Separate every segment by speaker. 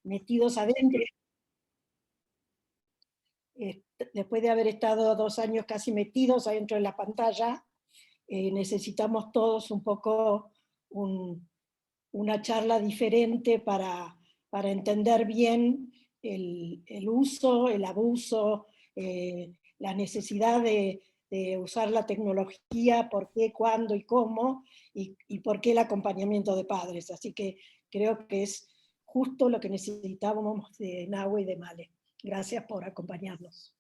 Speaker 1: metidos adentro. Después de haber estado 2 años casi metidos adentro de la pantalla, necesitamos todos un poco una charla diferente para entender bien el uso, el abuso, la necesidad de usar la tecnología, por qué, cuándo y cómo, y por qué el acompañamiento de padres. Así que creo que es justo lo que necesitábamos de Nahue y de Male. Gracias por acompañarnos.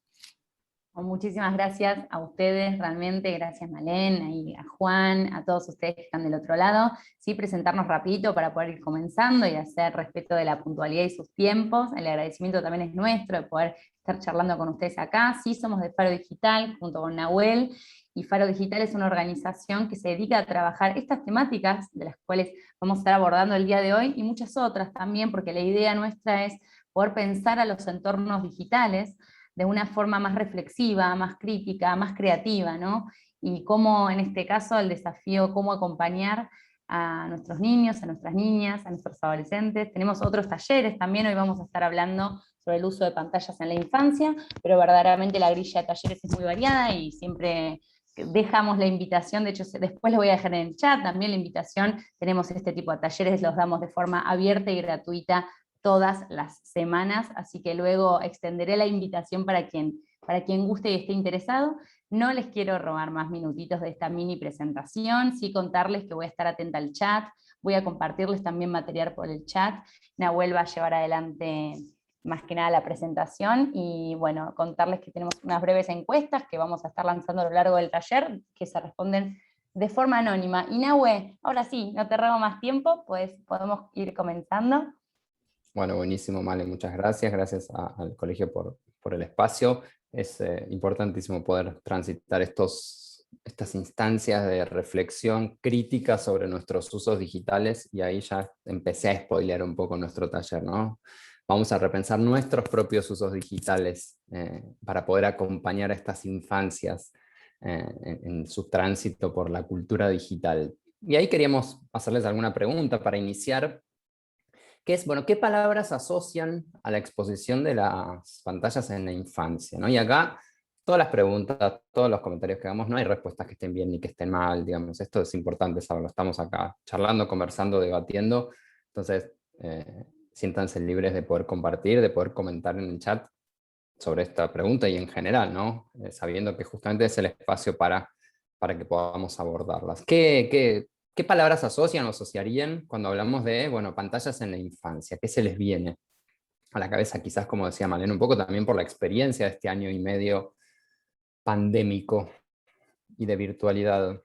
Speaker 2: Muchísimas gracias a ustedes, realmente, gracias Malén, a Juan, a todos ustedes que están del otro lado. Sí, presentarnos rapidito para poder ir comenzando y hacer respeto de la puntualidad y sus tiempos. El agradecimiento también es nuestro de poder estar charlando con ustedes acá. Sí, somos de Faro Digital, junto con Nahuel, y Faro Digital es una organización que se dedica a trabajar estas temáticas, de las cuales vamos a estar abordando el día de hoy, y muchas otras también, porque la idea nuestra es poder pensar a los entornos digitales de una forma más reflexiva, más crítica, más creativa, ¿no? Y cómo, en este caso, el desafío, cómo acompañar a nuestros niños, a nuestras niñas, a nuestros adolescentes. Tenemos otros talleres también, hoy vamos a estar hablando sobre el uso de pantallas en la infancia, pero verdaderamente la grilla de talleres es muy variada y siempre dejamos la invitación, de hecho después lo voy a dejar en el chat, también la invitación, tenemos este tipo de talleres, los damos de forma abierta y gratuita todas las semanas, así que luego extenderé la invitación para quien guste y esté interesado. No les quiero robar más minutitos de esta mini presentación, sí contarles que voy a estar atenta al chat, voy a compartirles también material por el chat, Nahuel va a llevar adelante más que nada la presentación, y bueno, contarles que tenemos unas breves encuestas que vamos a estar lanzando a lo largo del taller, que se responden de forma anónima. Y Nahue, ahora sí, no te robo más tiempo, pues podemos ir comenzando.
Speaker 3: Bueno, buenísimo, Male, muchas gracias. Gracias al colegio por el espacio. Es importantísimo poder transitar estas instancias de reflexión crítica sobre nuestros usos digitales, y ahí ya empecé a spoilear un poco nuestro taller, ¿no? Vamos a repensar nuestros propios usos digitales para poder acompañar a estas infancias en su tránsito por la cultura digital. Y ahí queríamos hacerles alguna pregunta para iniciar, que es, bueno, ¿qué palabras asocian a la exposición de las pantallas en la infancia, ¿no? Y acá, todas las preguntas, todos los comentarios que hagamos, no hay respuestas que estén bien ni que estén mal, digamos, esto es importante saberlo, estamos acá charlando, conversando, debatiendo, entonces siéntanse libres de poder compartir, de poder comentar en el chat sobre esta pregunta y en general, ¿no? Sabiendo que justamente es el espacio para que podamos abordarlas. ¿Qué palabras asocian o asociarían cuando hablamos de, bueno, pantallas en la infancia? ¿Qué se les viene a la cabeza? Quizás, como decía Malena, un poco también por la experiencia de este año y medio pandémico y de virtualidad.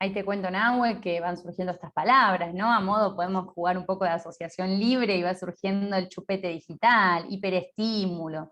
Speaker 2: Ahí te cuento, Nahue, que van surgiendo estas palabras, ¿no? A modo podemos jugar un poco de asociación libre y va surgiendo el chupete digital, hiperestímulo,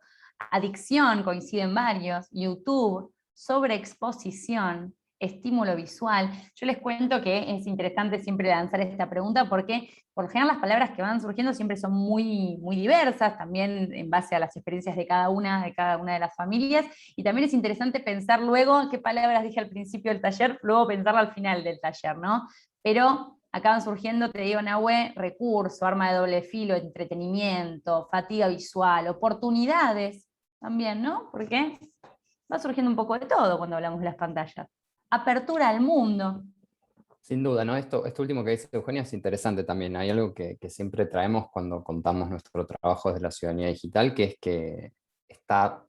Speaker 2: adicción, coinciden varios, YouTube, sobreexposición, estímulo visual. Yo les cuento que es interesante siempre lanzar esta pregunta porque por lo general las palabras que van surgiendo siempre son muy, muy diversas, también en base a las experiencias de cada una de las familias, y también es interesante pensar luego qué palabras dije al principio del taller, luego pensarla al final del taller, ¿no? Pero acá van surgiendo, te digo, Nahue, recurso, arma de doble filo, entretenimiento, fatiga visual, oportunidades también, ¿no? Porque va surgiendo un poco de todo cuando hablamos de las pantallas. Apertura al mundo.
Speaker 3: Sin duda, ¿no? Esto último que dice Eugenia es interesante también. Hay algo que siempre traemos cuando contamos nuestro trabajo desde la ciudadanía digital, que es que está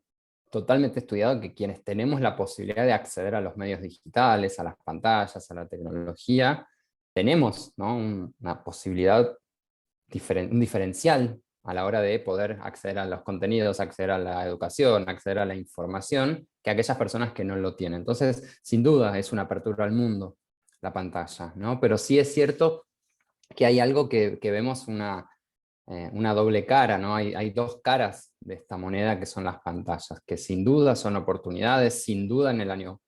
Speaker 3: totalmente estudiado que quienes tenemos la posibilidad de acceder a los medios digitales, a las pantallas, a la tecnología, tenemos, ¿no? Una posibilidad, un diferencial a la hora de poder acceder a los contenidos, acceder a la educación, acceder a la información, que aquellas personas que no lo tienen. Entonces, sin duda, es una apertura al mundo la pantalla, ¿no? Pero sí es cierto que hay algo que vemos una doble cara, ¿no? Hay dos caras de esta moneda que son las pantallas, que sin duda son oportunidades, sin duda en el año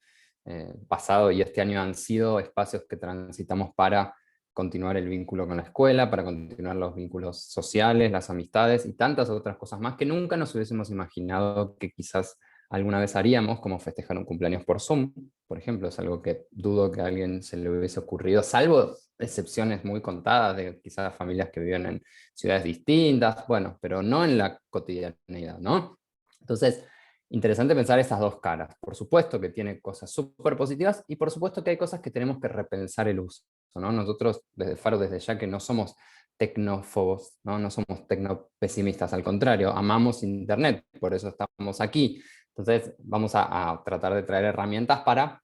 Speaker 3: pasado y este año han sido espacios que transitamos para continuar el vínculo con la escuela, para continuar los vínculos sociales, las amistades y tantas otras cosas más que nunca nos hubiésemos imaginado que quizás alguna vez haríamos, como festejar un cumpleaños por Zoom, por ejemplo. Es algo que dudo que a alguien se le hubiese ocurrido, salvo excepciones muy contadas de quizás familias que viven en ciudades distintas, bueno, pero no en la cotidianidad, ¿no? Entonces, interesante pensar estas dos caras. Por supuesto que tiene cosas súper positivas y por supuesto que hay cosas que tenemos que repensar el uso, ¿no? Nosotros desde Faro, desde ya que no somos tecnófobos, ¿no? No somos tecnopesimistas, al contrario, amamos Internet, por eso estamos aquí. Entonces vamos a tratar de traer herramientas para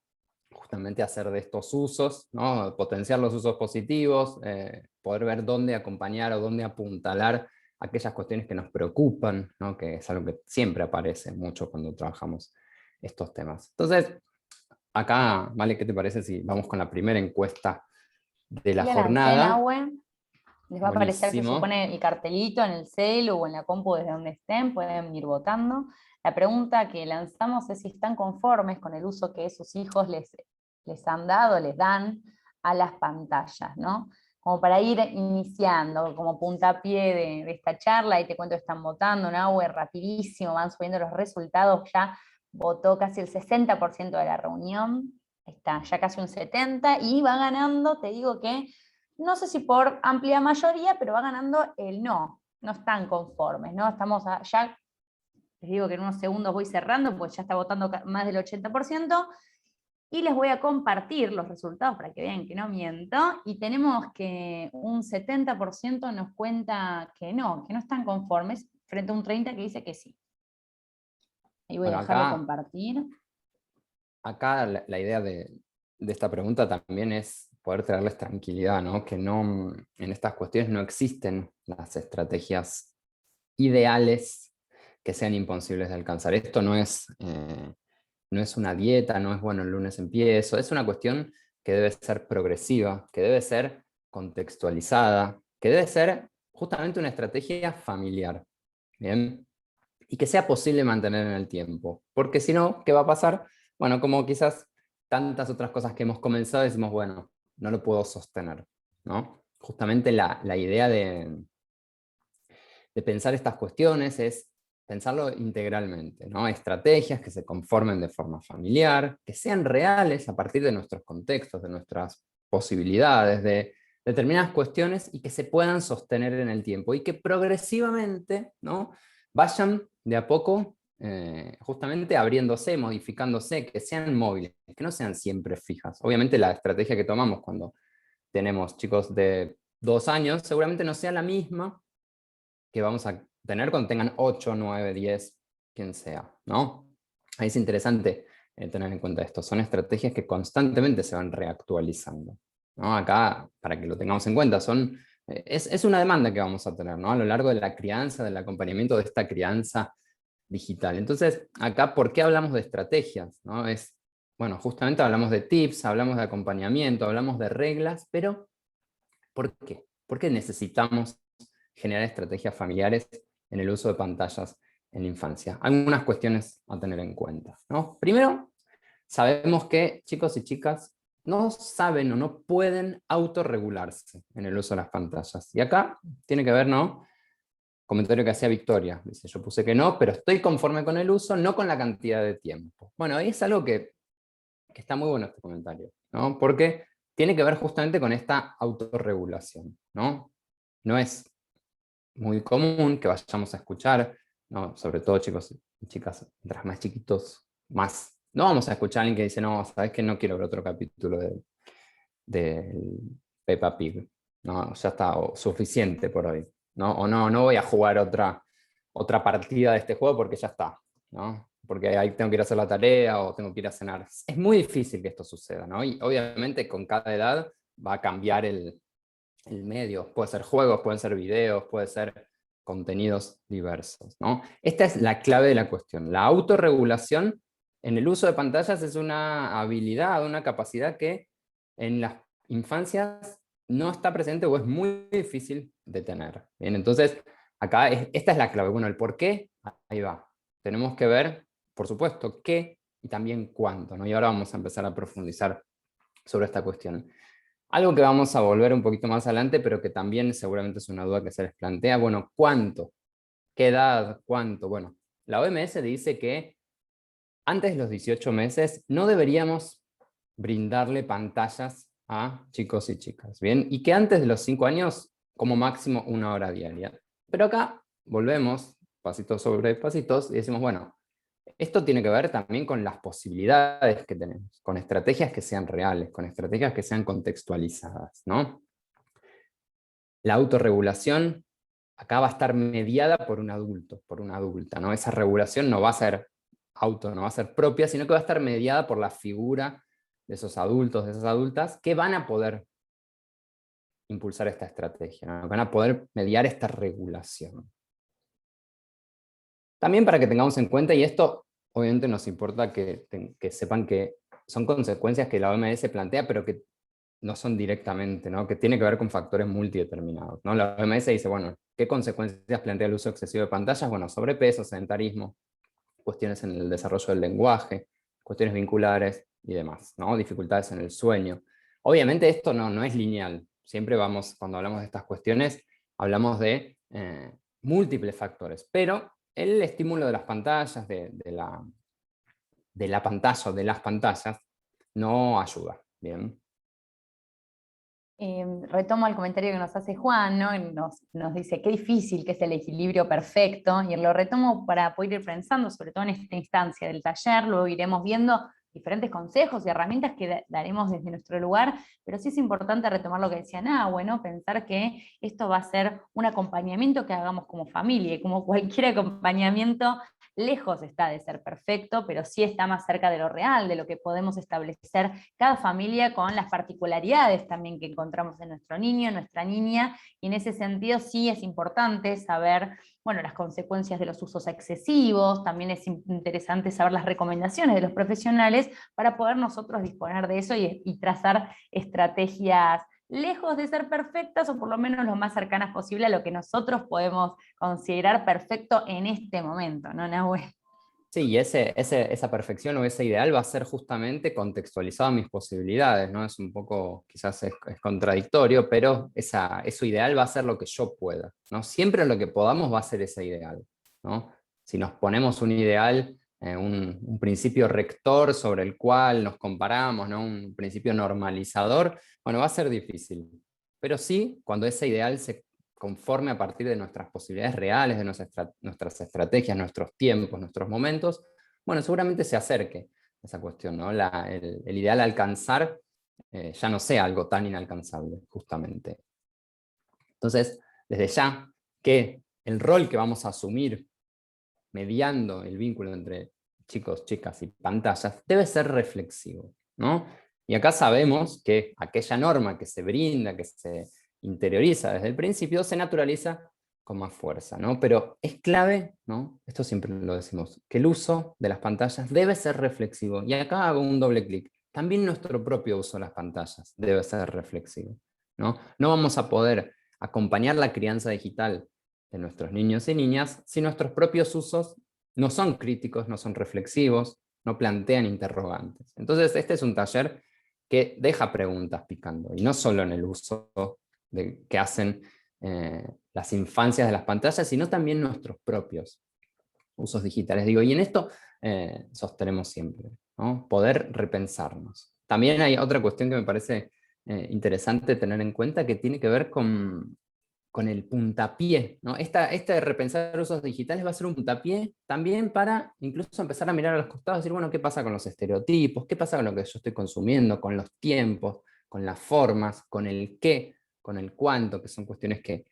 Speaker 3: justamente hacer de estos usos, ¿no? Potenciar los usos positivos, poder ver dónde acompañar o dónde apuntalar aquellas cuestiones que nos preocupan, ¿no? Que es algo que siempre aparece mucho cuando trabajamos estos temas. Entonces, acá, Vale, ¿qué te parece si vamos con la primera encuesta de la
Speaker 2: Ya lancé en
Speaker 3: jornada?
Speaker 2: Awe, les va a aparecer, se
Speaker 3: Buenísimo.
Speaker 2: supone, el cartelito en el celu o en la compu desde donde estén, pueden ir votando. La pregunta que lanzamos es si están conformes con el uso que sus hijos les han dado, les dan a las pantallas, ¿no? Como para ir iniciando, como puntapié de esta charla, y te cuento que están votando, ¿no? Rapidísimo, van subiendo los resultados, ya votó casi el 60% de la reunión, está ya casi un 70%, y va ganando, te digo que, no sé si por amplia mayoría, pero va ganando el no, no están conformes, ¿no? Estamos ya, les digo que en unos segundos voy cerrando, pues ya está votando más del 80%, y les voy a compartir los resultados para que vean que no miento, y tenemos que un 70% nos cuenta que no están conformes, frente a un 30% que dice que sí. Ahí voy a
Speaker 3: Bueno,
Speaker 2: dejar de
Speaker 3: acá
Speaker 2: compartir.
Speaker 3: la idea de esta pregunta también es poder traerles tranquilidad, ¿no? Que no, en estas cuestiones no existen las estrategias ideales que sean imposibles de alcanzar. Esto no es una dieta, no es bueno, el lunes empiezo, es una cuestión que debe ser progresiva, que debe ser contextualizada, que debe ser justamente una estrategia familiar, ¿bien? Y que sea posible mantener en el tiempo, porque si no, ¿qué va a pasar? Bueno, como quizás tantas otras cosas que hemos comenzado, decimos, bueno, no lo puedo sostener, ¿no? Justamente la idea de pensar estas cuestiones es pensarlo integralmente, ¿no? Estrategias que se conformen de forma familiar, que sean reales a partir de nuestros contextos, de nuestras posibilidades, de determinadas cuestiones y que se puedan sostener en el tiempo y que progresivamente, ¿no? Vayan de a poco justamente abriéndose, modificándose, que sean móviles, que no sean siempre fijas. Obviamente la estrategia que tomamos cuando tenemos chicos de 2 años seguramente no sea la misma que vamos a tener cuando tengan 8, 9, 10, quien sea, ¿no? Ahí es interesante tener en cuenta esto. Son estrategias que constantemente se van reactualizando, ¿no? Acá, para que lo tengamos en cuenta, es una demanda que vamos a tener, ¿no? A lo largo de la crianza, del acompañamiento de esta crianza digital. Entonces, acá, ¿por qué hablamos de estrategias? ¿No? Bueno, justamente hablamos de tips, hablamos de acompañamiento, hablamos de reglas, pero ¿por qué? ¿Por qué necesitamos generar estrategias familiares en el uso de pantallas en la infancia? Algunas cuestiones a tener en cuenta, ¿no? Primero, sabemos que chicos y chicas no saben o no pueden autorregularse en el uso de las pantallas. Y acá tiene que ver, ¿no? Comentario que hacía Victoria. Dice, yo puse que no, pero estoy conforme con el uso, no con la cantidad de tiempo. Bueno, ahí es algo que está muy bueno este comentario, ¿no? Porque tiene que ver justamente con esta autorregulación, ¿no? No es muy común que vayamos a escuchar, ¿no? Sobre todo chicos y chicas, mientras más chiquitos, más. No vamos a escuchar a alguien que dice, no, sabes que no quiero ver otro capítulo de Peppa Pig, ¿no? Ya está, o suficiente por hoy, ¿no? O no voy a jugar otra partida de este juego porque ya está, ¿no? Porque ahí tengo que ir a hacer la tarea o tengo que ir a cenar. Es muy difícil que esto suceda, ¿no? Y obviamente con cada edad va a cambiar el medio. Puede ser juegos, pueden ser videos, puede ser contenidos diversos, ¿no? Esta es la clave de la cuestión. La autorregulación en el uso de pantallas es una habilidad, una capacidad que en las infancias no está presente o es muy difícil de tener. Bien, entonces, acá esta es la clave. Bueno, el por qué, ahí va. Tenemos que ver, por supuesto, qué y también cuánto, ¿no? Y ahora vamos a empezar a profundizar sobre esta cuestión. Algo que vamos a volver un poquito más adelante, pero que también seguramente es una duda que se les plantea, bueno, ¿cuánto? ¿Qué edad? ¿Cuánto? Bueno, la OMS dice que antes de los 18 meses no deberíamos brindarle pantallas a chicos y chicas, ¿bien? Y que antes de los 5 años, como máximo 1 hora diaria. Pero acá volvemos, pasitos sobre pasitos, y decimos, bueno, esto tiene que ver también con las posibilidades que tenemos, con estrategias que sean reales, con estrategias que sean contextualizadas, ¿no? La autorregulación acá va a estar mediada por un adulto, por una adulta, ¿no? Esa regulación no va a ser no va a ser propia, sino que va a estar mediada por la figura de esos adultos, de esas adultas, que van a poder impulsar esta estrategia, ¿no? Van a poder mediar esta regulación. También para que tengamos en cuenta, y esto obviamente nos importa que sepan que son consecuencias que la OMS plantea, pero que no son directamente, ¿no? Que tiene que ver con factores multideterminados, ¿no? La OMS dice, bueno, ¿qué consecuencias plantea el uso excesivo de pantallas? Bueno, sobrepeso, sedentarismo, cuestiones en el desarrollo del lenguaje, cuestiones vinculares y demás, ¿no? Dificultades en el sueño. Obviamente esto no es lineal. Siempre cuando hablamos de estas cuestiones, hablamos de múltiples factores, pero el estímulo de las pantallas, de la pantalla o de las pantallas, no ayuda, ¿bien?
Speaker 2: Retomo el comentario que nos hace Juan, ¿no? Nos dice qué difícil que es el equilibrio perfecto, y lo retomo para poder ir pensando, sobre todo en esta instancia del taller. Luego iremos viendo diferentes consejos y herramientas que daremos desde nuestro lugar, pero sí es importante retomar lo que decía Nahue, ¿no? Pensar que esto va a ser un acompañamiento que hagamos como familia, y como cualquier acompañamiento, lejos está de ser perfecto, pero sí está más cerca de lo real, de lo que podemos establecer cada familia con las particularidades también que encontramos en nuestro niño, en nuestra niña, y en ese sentido sí es importante saber, bueno, las consecuencias de los usos excesivos. También es interesante saber las recomendaciones de los profesionales para poder nosotros disponer de eso y trazar estrategias lejos de ser perfectas, o por lo menos lo más cercanas posible a lo que nosotros podemos considerar perfecto en este momento, ¿no, Nahue?
Speaker 3: Sí, y esa perfección o ese ideal va a ser justamente contextualizado a mis posibilidades, ¿no? Es un poco, quizás es contradictorio, pero eso ideal va a ser lo que yo pueda, ¿no? Siempre lo que podamos va a ser ese ideal, ¿no? Si nos ponemos un ideal, un principio rector sobre el cual nos comparamos, ¿no? Un principio normalizador, bueno, va a ser difícil. Pero sí, cuando ese ideal se conforme a partir de nuestras posibilidades reales, de nuestras estrategias, nuestros tiempos, nuestros momentos, bueno, seguramente se acerque a esa cuestión, ¿no? El ideal a alcanzar ya no sea algo tan inalcanzable, justamente. Entonces, desde ya, que el rol que vamos a asumir mediando el vínculo entre chicos, chicas y pantallas debe ser reflexivo, ¿no? Y acá sabemos que aquella norma que se brinda, que se interioriza desde el principio, se naturaliza con más fuerza, ¿no? Pero es clave, ¿no? Esto siempre lo decimos, que el uso de las pantallas debe ser reflexivo. Y acá hago un doble clic. También nuestro propio uso de las pantallas debe ser reflexivo, ¿no? No vamos a poder acompañar la crianza digital de nuestros niños y niñas si nuestros propios usos no son críticos, no son reflexivos, no plantean interrogantes. Entonces, este es un taller que deja preguntas picando, y no solo en el uso que hacen las infancias de las pantallas, sino también nuestros propios usos digitales. Digo, y en esto sostenemos siempre, ¿no? Poder repensarnos. También hay otra cuestión que me parece interesante tener en cuenta, que tiene que ver con el puntapié, ¿no? Este de repensar usos digitales va a ser un puntapié también para incluso empezar a mirar a los costados y decir, bueno, ¿qué pasa con los estereotipos? ¿Qué pasa con lo que yo estoy consumiendo? Con los tiempos, con las formas, con el qué, con el cuánto, que son cuestiones en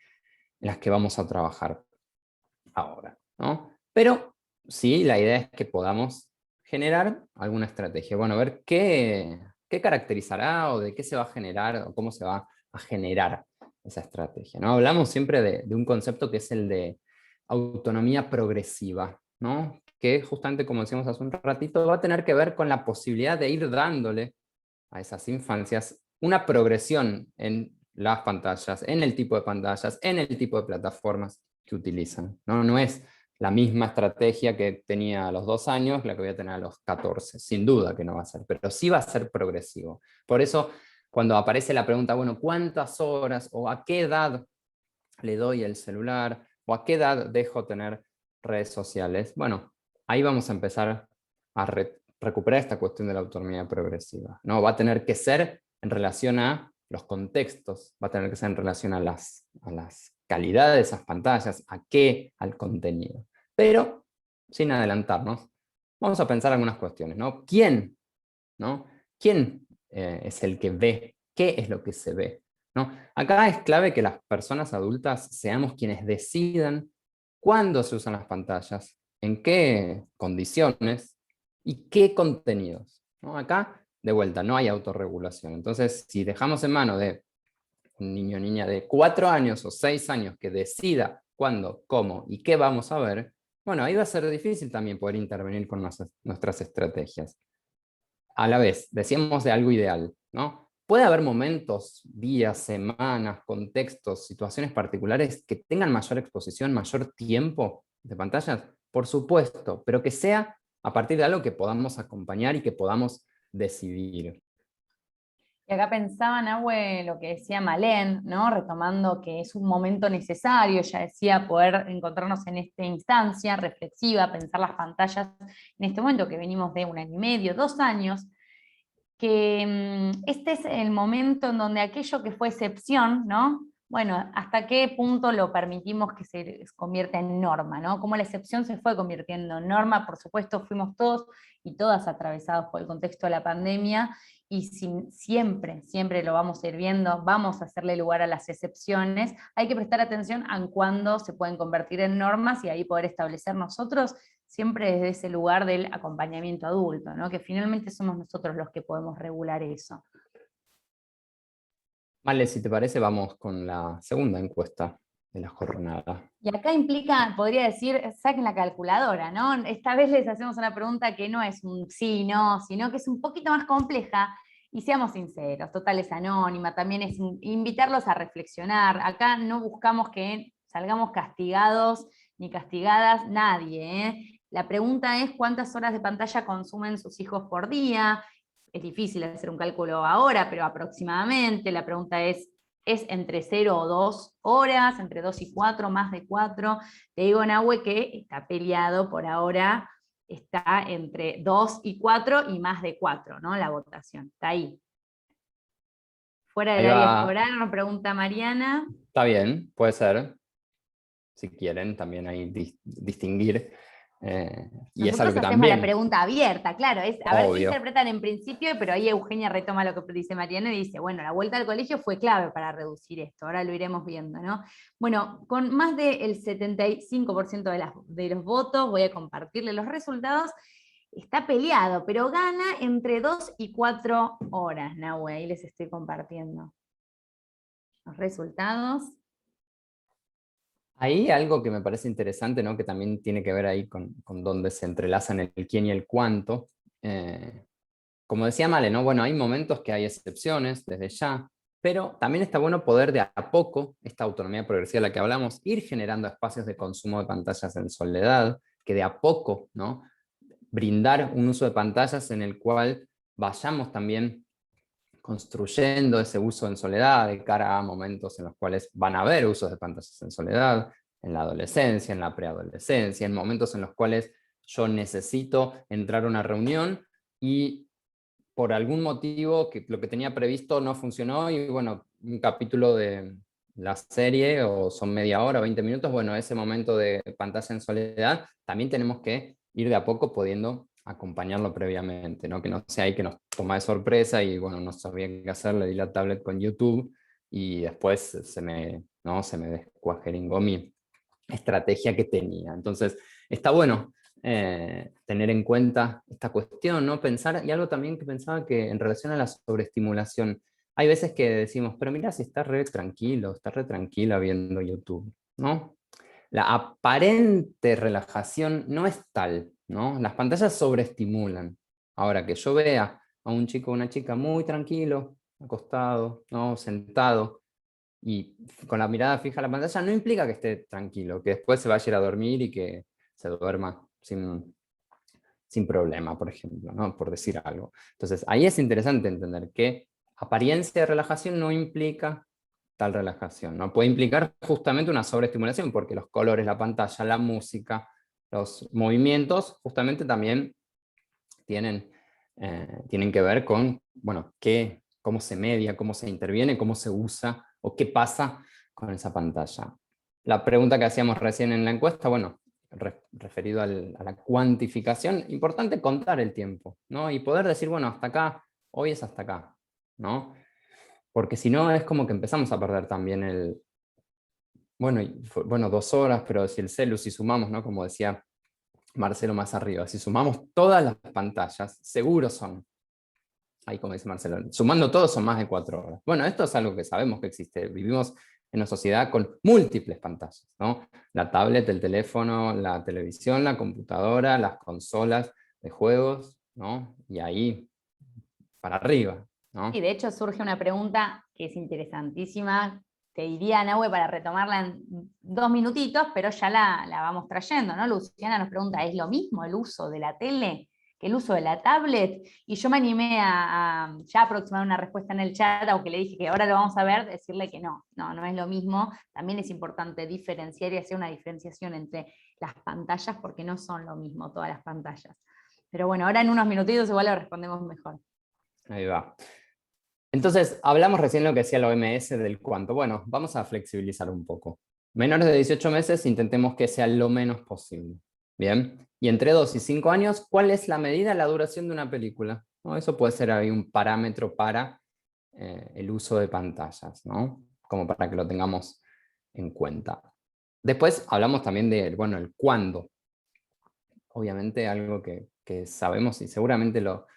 Speaker 3: las que vamos a trabajar ahora, ¿no? Pero sí, la idea es que podamos generar alguna estrategia. Bueno, a ver qué caracterizará, o de qué se va a generar, o cómo se va a generar esa estrategia, ¿no? Hablamos siempre de un concepto que es el de autonomía progresiva, ¿no? Que justamente, como decíamos hace un ratito, va a tener que ver con la posibilidad de ir dándole a esas infancias una progresión en las pantallas, en el tipo de pantallas, en el tipo de plataformas que utilizan, ¿no? No es la misma estrategia que tenía a los 2 años la que voy a tener a los 14, sin duda que no va a ser, pero sí va a ser progresivo. Por eso, cuando aparece la pregunta, bueno, ¿cuántas horas o a qué edad le doy el celular, o a qué edad dejo tener redes sociales? Bueno, ahí vamos a empezar a recuperar esta cuestión de la autonomía progresiva, ¿no? Va a tener que ser en relación a los contextos, va a tener que ser en relación a las calidades de esas pantallas, a qué, al contenido. Pero, sin adelantarnos, vamos a pensar algunas cuestiones, ¿no? ¿Quién? ¿No? ¿Quién es el que ve? ¿Qué es lo que se ve? ¿No? Acá es clave que las personas adultas seamos quienes decidan cuándo se usan las pantallas, en qué condiciones y qué contenidos, ¿no? Acá, de vuelta, no hay autorregulación. Entonces, si dejamos en mano de un niño o niña de 4 años o 6 años que decida cuándo, cómo y qué vamos a ver, bueno, ahí va a ser difícil también poder intervenir con nuestras estrategias. A la vez, decíamos de algo ideal, ¿no? Puede haber momentos, días, semanas, contextos, situaciones particulares que tengan mayor exposición, mayor tiempo de pantallas, por supuesto, pero que sea a partir de algo que podamos acompañar y que podamos decidir.
Speaker 2: Y acá pensaba, Nahue, lo que decía Malén, ¿no? Retomando que es un momento necesario, ya decía, poder encontrarnos en esta instancia reflexiva, pensar las pantallas en este momento que venimos de 1 año y medio, 2 años, que este es el momento en donde aquello que fue excepción, ¿no? Bueno, ¿hasta qué punto lo permitimos que se convierta en norma, ¿no? Cómo la excepción se fue convirtiendo en norma, por supuesto fuimos todos y todas atravesados por el contexto de la pandemia, y siempre lo vamos a ir viendo, vamos a hacerle lugar a las excepciones, hay que prestar atención a cuándo se pueden convertir en normas y ahí poder establecer nosotros siempre desde ese lugar del acompañamiento adulto, ¿no? Que finalmente somos nosotros los que podemos regular eso.
Speaker 3: Vale, si te parece, vamos con la segunda encuesta de la jornada.
Speaker 2: Y acá implica, podría decir, saquen la calculadora, ¿no? Esta vez les hacemos una pregunta que no es un sí, no, sino que es un poquito más compleja, y seamos sinceros, total es anónima, también es invitarlos a reflexionar. Acá no buscamos que salgamos castigados ni castigadas nadie, ¿eh? La pregunta es cuántas horas de pantalla consumen sus hijos por día. Es difícil hacer un cálculo ahora, pero aproximadamente. La pregunta es entre 0 o 2 horas, entre 2 y 4, más de 4. Te digo, Nahue, que está peleado por ahora, está entre 2 y 4 y más de 4, ¿no? La votación, está ahí. Fuera del
Speaker 3: Ahí
Speaker 2: área
Speaker 3: va.
Speaker 2: escolar, nos pregunta Mariana.
Speaker 3: Está bien, puede ser. Si quieren, también ahí distinguir. Y es algo
Speaker 2: Nosotros
Speaker 3: que
Speaker 2: hacemos la
Speaker 3: también,
Speaker 2: pregunta abierta, claro, es a ver qué
Speaker 3: obvio.
Speaker 2: interpretan en principio, pero ahí Eugenia retoma lo que dice Mariana y dice, bueno, la vuelta al colegio fue clave para reducir esto, ahora lo iremos viendo, ¿no? Bueno, con más del 75% de los votos, voy a compartirle los resultados, está peleado, pero gana entre 2 y 4 horas, Nahue, ahí les estoy compartiendo los resultados.
Speaker 3: Ahí algo que me parece interesante, ¿no? Que también tiene que ver ahí con donde se entrelazan el quién y el cuánto. Como decía Male, ¿no? Bueno, hay momentos que hay excepciones desde ya, pero también está bueno poder de a poco, esta autonomía progresiva de la que hablamos, ir generando espacios de consumo de pantallas en soledad, que de a poco, ¿no? Brindar un uso de pantallas en el cual vayamos también construyendo ese uso en soledad de cara a momentos en los cuales van a haber usos de pantallas en soledad, en la adolescencia, en la preadolescencia, en momentos en los cuales yo necesito entrar a una reunión y por algún motivo que lo que tenía previsto no funcionó y bueno, un capítulo de la serie o son media hora, 20 minutos, bueno, ese momento de pantalla en soledad, también tenemos que ir de a poco pudiendo acompañarlo previamente, ¿no? Que no sea ahí que nos toma de sorpresa y bueno, no sabía qué hacer, le di la tablet con YouTube y después se me descuajeringó mi estrategia que tenía. Entonces, está bueno tener en cuenta esta cuestión, ¿no? Pensar, y algo también que pensaba que en relación a la sobreestimulación, hay veces que decimos, pero mira si está re tranquilo, está re tranquila viendo YouTube, ¿no? La aparente relajación no es tal, ¿no? Las pantallas sobreestimulan. Ahora que yo vea a un chico o una chica muy tranquilo, acostado, ¿no? Sentado, y con la mirada fija a la pantalla, no implica que esté tranquilo, que después se vaya a ir a dormir y que se duerma sin problema, por ejemplo, ¿no? Por decir algo. Entonces, ahí es interesante entender que apariencia de relajación no implica tal relajación, ¿no? Puede implicar justamente una sobreestimulación, porque los colores, la pantalla, la música, los movimientos, justamente también tienen que ver con, bueno, cómo se media, cómo se interviene, cómo se usa o qué pasa con esa pantalla. La pregunta que hacíamos recién en la encuesta, bueno, referido a la cuantificación, importante contar el tiempo, ¿no? Y poder decir, bueno, hasta acá, hoy es hasta acá, ¿no? Porque si no es como que empezamos a perder también bueno, 2 horas, pero si el celu, si sumamos, ¿no? Como decía Marcelo más arriba, si sumamos todas las pantallas, seguro son, ahí como dice Marcelo, sumando todo son más de 4 horas. Bueno, esto es algo que sabemos que existe, vivimos en una sociedad con múltiples pantallas, ¿no? La tablet, el teléfono, la televisión, la computadora, las consolas de juegos, ¿no? Y ahí, para arriba, ¿no?
Speaker 2: Y de hecho surge una pregunta que es interesantísima, te diría, Nahue, para retomarla en 2 minutitos, pero ya la vamos trayendo, ¿no? Luciana nos pregunta, ¿es lo mismo el uso de la tele que el uso de la tablet? Y yo me animé a ya aproximar una respuesta en el chat, aunque le dije que ahora lo vamos a ver, decirle que no es lo mismo. También es importante diferenciar y hacer una diferenciación entre las pantallas, porque no son lo mismo todas las pantallas. Pero bueno, ahora en unos minutitos igual lo respondemos mejor.
Speaker 3: Ahí va. Entonces, hablamos recién lo que decía la OMS del cuánto. Bueno, vamos a flexibilizar un poco. Menores de 18 meses, intentemos que sea lo menos posible. Bien. Y entre 2 y 5 años, ¿cuál es la medida? La duración de una película, ¿no? Eso puede ser ahí un parámetro para el uso de pantallas, ¿no? Como para que lo tengamos en cuenta. Después hablamos también de, bueno, el cuándo. Obviamente algo que sabemos y seguramente lo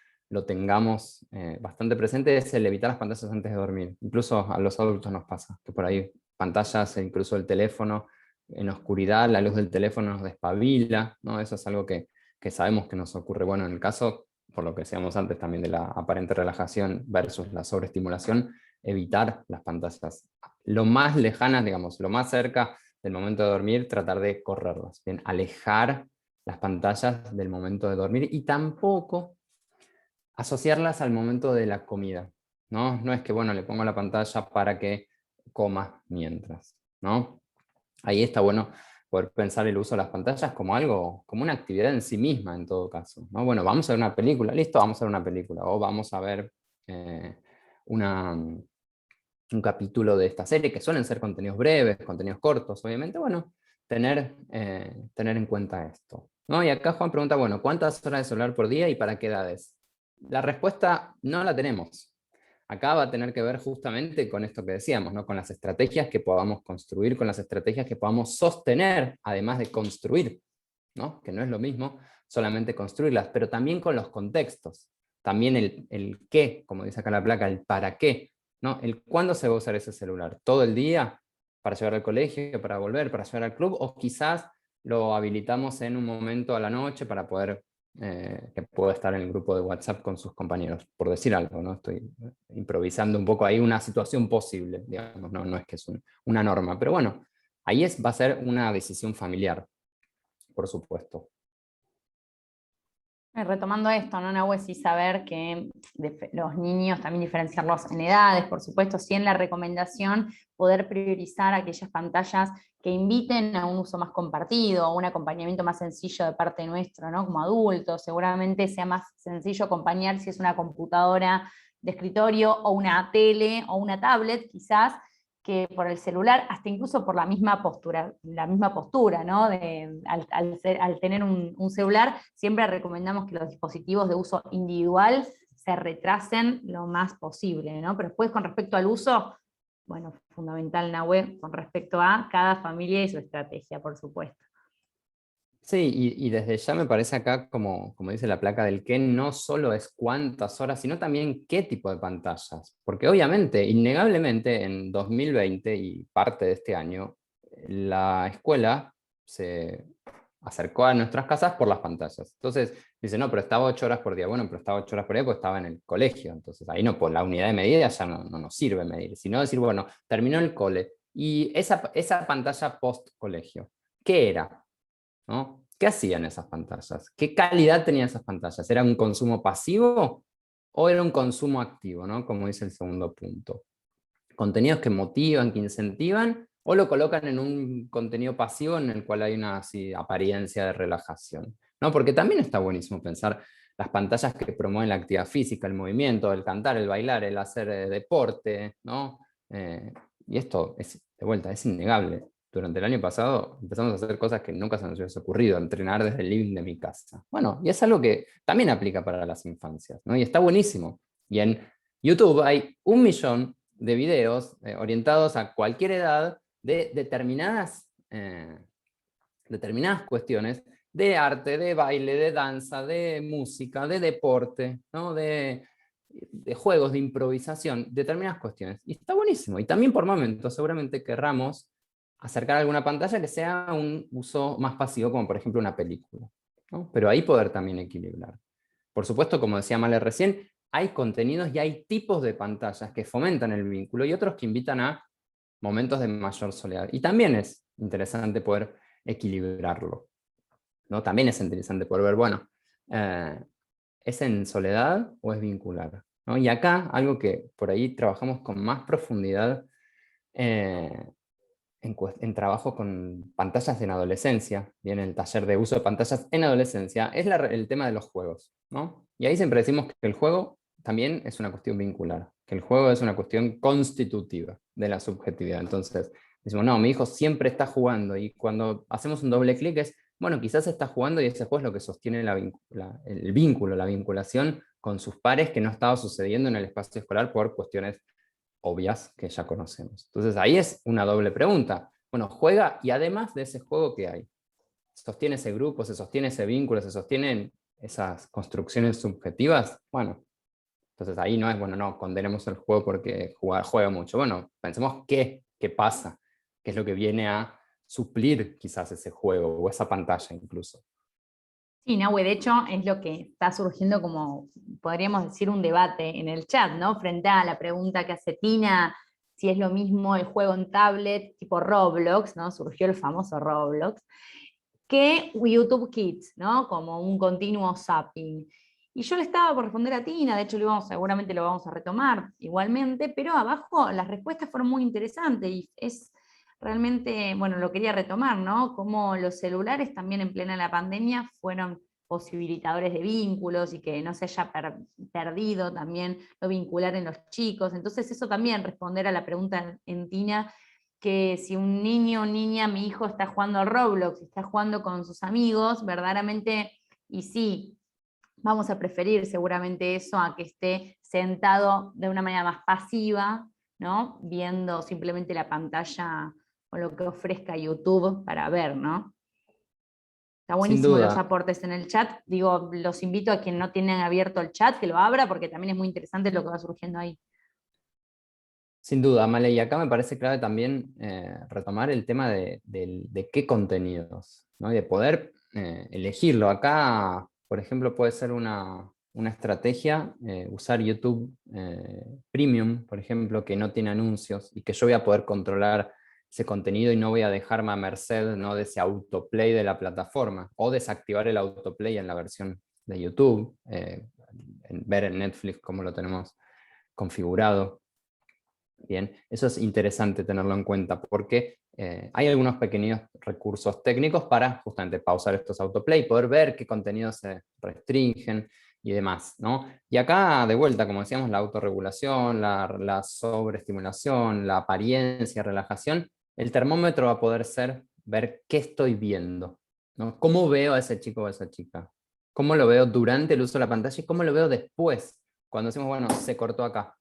Speaker 3: tengamos bastante presente es el evitar las pantallas antes de dormir. Incluso a los adultos nos pasa, que por ahí pantallas, incluso el teléfono, en oscuridad, la luz del teléfono nos despabila, ¿no? Eso es algo que sabemos que nos ocurre. Bueno, en el caso, por lo que decíamos antes también de la aparente relajación versus la sobreestimulación, evitar las pantallas lo más lejanas, digamos, lo más cerca del momento de dormir, tratar de correrlas, bien, alejar las pantallas del momento de dormir y tampoco asociarlas al momento de la comida, ¿no? No es que, bueno, le pongo la pantalla para que coma mientras, ¿no? Ahí está bueno poder pensar el uso de las pantallas como algo, como una actividad en sí misma en todo caso, ¿no? Bueno, vamos a ver una película, listo, vamos a ver una película, o vamos a ver un capítulo de esta serie, que suelen ser contenidos breves, contenidos cortos, obviamente, bueno, tener en cuenta esto, ¿no? Y acá Juan pregunta, bueno, ¿cuántas horas de celular por día y para qué edades? La respuesta no la tenemos. Acá va a tener que ver justamente con esto que decíamos, ¿no? Con las estrategias que podamos construir, con las estrategias que podamos sostener, además de construir, ¿no? Que no es lo mismo solamente construirlas, pero también con los contextos. También el qué, como dice acá la placa, el para qué, ¿no? El cuándo se va a usar ese celular. ¿Todo el día? ¿Para llevar al colegio? ¿Para volver? ¿Para llevar al club? ¿O quizás lo habilitamos en un momento a la noche para poder que pueda estar en el grupo de WhatsApp con sus compañeros? Por decir algo, ¿no? Estoy improvisando un poco ahí una situación posible, digamos, no es que es una norma. Pero bueno, ahí va a ser una decisión familiar, por supuesto.
Speaker 2: Retomando esto, ¿no, Nahue? Sí saber que los niños, también diferenciarlos en edades, por supuesto, sí en la recomendación, poder priorizar aquellas pantallas que inviten a un uso más compartido, a un acompañamiento más sencillo de parte nuestro, ¿no? Como adultos, seguramente sea más sencillo acompañar si es una computadora de escritorio o una tele o una tablet, quizás, que por el celular, hasta incluso por la misma postura, ¿no? Al tener un celular, siempre recomendamos que los dispositivos de uso individual se retrasen lo más posible, ¿no? Pero después, con respecto al uso, bueno, fundamental, Nahue, con respecto a cada familia y su estrategia, por supuesto.
Speaker 3: Sí, y desde ya me parece acá, como dice la placa del qué, no solo es cuántas horas, sino también qué tipo de pantallas. Porque obviamente, innegablemente, en 2020 y parte de este año, la escuela se acercó a nuestras casas por las pantallas. Entonces, dice, no, pero estaba 8 horas por día. Bueno, pero estaba 8 horas por día porque estaba en el colegio. Entonces, ahí no, por la unidad de medida ya no nos sirve medir, sino decir, bueno, terminó el cole. Y esa pantalla post-colegio, ¿qué era? ¿No? ¿Qué hacían esas pantallas? ¿Qué calidad tenían esas pantallas? ¿Era un consumo pasivo o era un consumo activo, ¿no? Como dice el segundo punto? ¿Contenidos que motivan, que incentivan, o lo colocan en un contenido pasivo en el cual hay una apariencia de relajación? ¿No? Porque también está buenísimo pensar las pantallas que promueven la actividad física, el movimiento, el cantar, el bailar, el hacer deporte, ¿no? Y esto, de vuelta, es innegable. Durante el año pasado empezamos a hacer cosas que nunca se nos hubiese ocurrido, entrenar desde el living de mi casa. Bueno, y es algo que también aplica para las infancias, ¿no? Y está buenísimo. Y en YouTube hay 1 millón de videos orientados a cualquier edad de determinadas cuestiones de arte, de baile, de danza, de música, de deporte, ¿no? de juegos, de improvisación, determinadas cuestiones. Y está buenísimo. Y también por momentos seguramente querramos acercar alguna pantalla que sea un uso más pasivo, como por ejemplo una película, ¿no? Pero ahí poder también equilibrar. Por supuesto, como decía Male recién, hay contenidos y hay tipos de pantallas que fomentan el vínculo y otros que invitan a momentos de mayor soledad. Y también es interesante poder equilibrarlo, ¿no? También es interesante poder ver, bueno, ¿es en soledad o es vincular? ¿No? Y acá, algo que por ahí trabajamos con más profundidad en trabajo con pantallas en adolescencia, bien, el taller de uso de pantallas en adolescencia, es el tema de los juegos, ¿no? Y ahí siempre decimos que el juego también es una cuestión vincular, que el juego es una cuestión constitutiva de la subjetividad. Entonces, decimos, no, mi hijo siempre está jugando, y cuando hacemos un doble clic es, bueno, quizás está jugando y ese juego es lo que sostiene el vínculo, la vinculación con sus pares que no estaba sucediendo en el espacio escolar por cuestiones obvias que ya conocemos. Entonces ahí es una doble pregunta. Bueno, juega, y además de ese juego, ¿qué hay? ¿Sostiene ese grupo, se sostiene ese vínculo, se sostienen esas construcciones subjetivas? Bueno, entonces ahí no es, bueno, no, condenemos el juego porque juega mucho. Bueno, pensemos qué pasa, qué es lo que viene a suplir quizás ese juego o esa pantalla incluso.
Speaker 2: Sí, Nahue, de hecho es lo que está surgiendo como, podríamos decir, un debate en el chat, ¿no? Frente a la pregunta que hace Tina, si es lo mismo el juego en tablet tipo Roblox, ¿no? Surgió el famoso Roblox, que YouTube Kids, ¿no? Como un continuo zapping. Y yo le estaba por responder a Tina, de hecho seguramente lo vamos a retomar igualmente, pero abajo las respuestas fueron muy interesantes y es realmente, bueno, lo quería retomar, ¿no? Cómo los celulares también en plena la pandemia fueron posibilitadores de vínculos y que no se haya perdido también lo vincular en los chicos. Entonces eso también, responder a la pregunta en Tina, que si un niño o niña, mi hijo está jugando a Roblox, está jugando con sus amigos, verdaderamente, y sí, vamos a preferir seguramente eso a que esté sentado de una manera más pasiva, ¿no? Viendo simplemente la pantalla o lo que ofrezca YouTube para ver, ¿no? Está
Speaker 3: Sin
Speaker 2: buenísimo los
Speaker 3: duda.
Speaker 2: aportes en el chat. Digo, los invito a quien no tienen abierto el chat que lo abra, porque también es muy interesante lo que va surgiendo ahí.
Speaker 3: Sin duda, Male, y acá me parece clave también retomar el tema de qué contenidos, ¿no? Y de poder elegirlo. Acá, por ejemplo, puede ser una estrategia usar YouTube Premium, por ejemplo, que no tiene anuncios y que yo voy a poder controlar ese contenido y no voy a dejarme a merced, ¿no?, de ese autoplay de la plataforma, o desactivar el autoplay en la versión de YouTube, ver en Netflix cómo lo tenemos configurado. Bien, eso es interesante tenerlo en cuenta porque hay algunos pequeños recursos técnicos para justamente pausar estos autoplay, poder ver qué contenidos se restringen y demás, ¿no? Y acá, de vuelta, como decíamos, la autorregulación, la sobreestimulación, la apariencia, relajación, el termómetro va a poder ser ver qué estoy viendo, ¿no? ¿Cómo veo a ese chico o a esa chica? ¿Cómo lo veo durante el uso de la pantalla y cómo lo veo después? Cuando decimos, bueno, se cortó acá,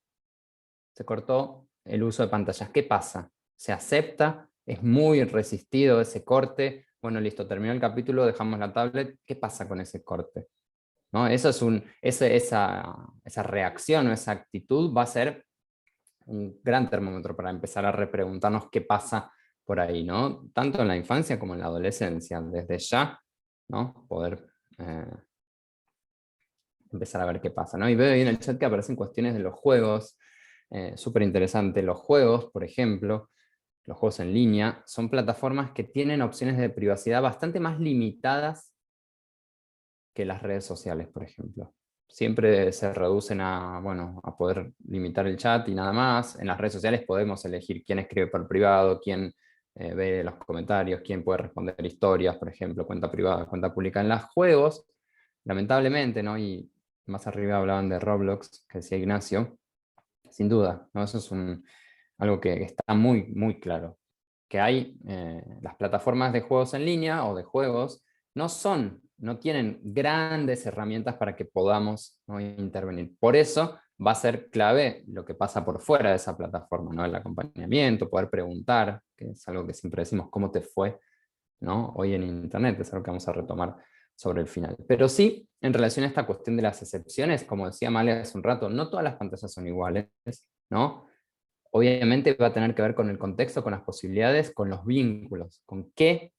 Speaker 3: se cortó el uso de pantallas. ¿Qué pasa? ¿Se acepta? ¿Es muy resistido ese corte? Bueno, listo, terminó el capítulo, dejamos la tablet. ¿Qué pasa con ese corte? ¿No? Eso es esa reacción o esa actitud va a ser un gran termómetro para empezar a repreguntarnos qué pasa por ahí, ¿no? Tanto en la infancia como en la adolescencia, desde ya, ¿no? Poder empezar a ver qué pasa, ¿no? Y veo ahí en el chat que aparecen cuestiones de los juegos, súper interesante. Los juegos, por ejemplo, los juegos en línea, son plataformas que tienen opciones de privacidad bastante más limitadas que las redes sociales, por ejemplo. Siempre se reducen a, bueno, a poder limitar el chat y nada más. En las redes sociales podemos elegir quién escribe por privado, quién ve los comentarios, quién puede responder historias, por ejemplo, cuenta privada, cuenta pública. En los juegos lamentablemente, ¿no? Y más arriba hablaban de Roblox, que decía Ignacio, sin duda, ¿no? Eso es algo que está muy, muy claro. Que hay las plataformas de juegos en línea o de juegos no tienen grandes herramientas para que podamos, ¿no?, intervenir. Por eso va a ser clave lo que pasa por fuera de esa plataforma, ¿no? El acompañamiento, poder preguntar, que es algo que siempre decimos, ¿cómo te fue?, ¿no? Hoy en Internet, es algo que vamos a retomar sobre el final. Pero sí, en relación a esta cuestión de las excepciones, como decía Male hace un rato, no todas las pantallas son iguales, ¿no? Obviamente va a tener que ver con el contexto, con las posibilidades, con los vínculos, con qué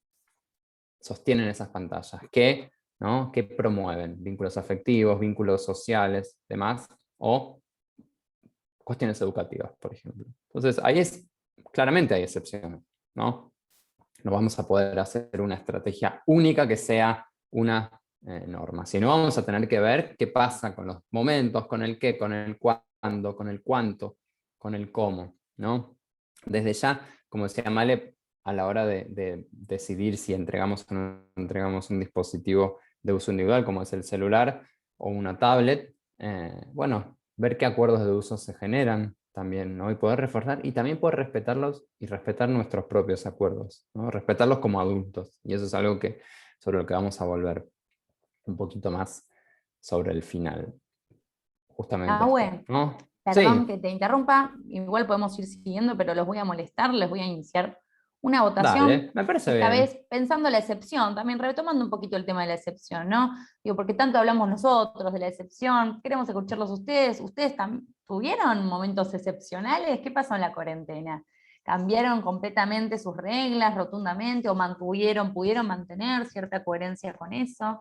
Speaker 3: sostienen esas pantallas, qué, ¿no?, qué promueven, vínculos afectivos, vínculos sociales, demás, o cuestiones educativas, por ejemplo. Entonces, claramente hay excepciones, ¿no? No vamos a poder hacer una estrategia única que sea una norma, sino vamos a tener que ver qué pasa con los momentos, con el qué, con el cuándo, con el cuánto, con el cómo, ¿no? Desde ya, como decía Male, a la hora de decidir si entregamos o no entregamos un dispositivo de uso individual, como es el celular o una tablet, bueno, ver qué acuerdos de uso se generan también, ¿no? Y poder reforzar y también poder respetarlos y respetar nuestros propios acuerdos, ¿no? Respetarlos como adultos. Y eso es algo sobre lo que vamos a volver un poquito más sobre el final. Justamente esto,
Speaker 2: Bueno,
Speaker 3: ¿no?
Speaker 2: perdón
Speaker 3: Sí,
Speaker 2: que te interrumpa, igual podemos ir siguiendo, pero los voy a molestar, les voy a iniciar una votación,
Speaker 3: dale, me parece
Speaker 2: esta
Speaker 3: bien.
Speaker 2: vez pensando la excepción, también retomando un poquito el tema de la excepción, ¿no? Digo, porque tanto hablamos nosotros de la excepción, queremos escucharlos ustedes. ¿Ustedes tuvieron momentos excepcionales? ¿Qué pasó en la cuarentena? ¿Cambiaron completamente sus reglas rotundamente o pudieron mantener cierta coherencia con eso?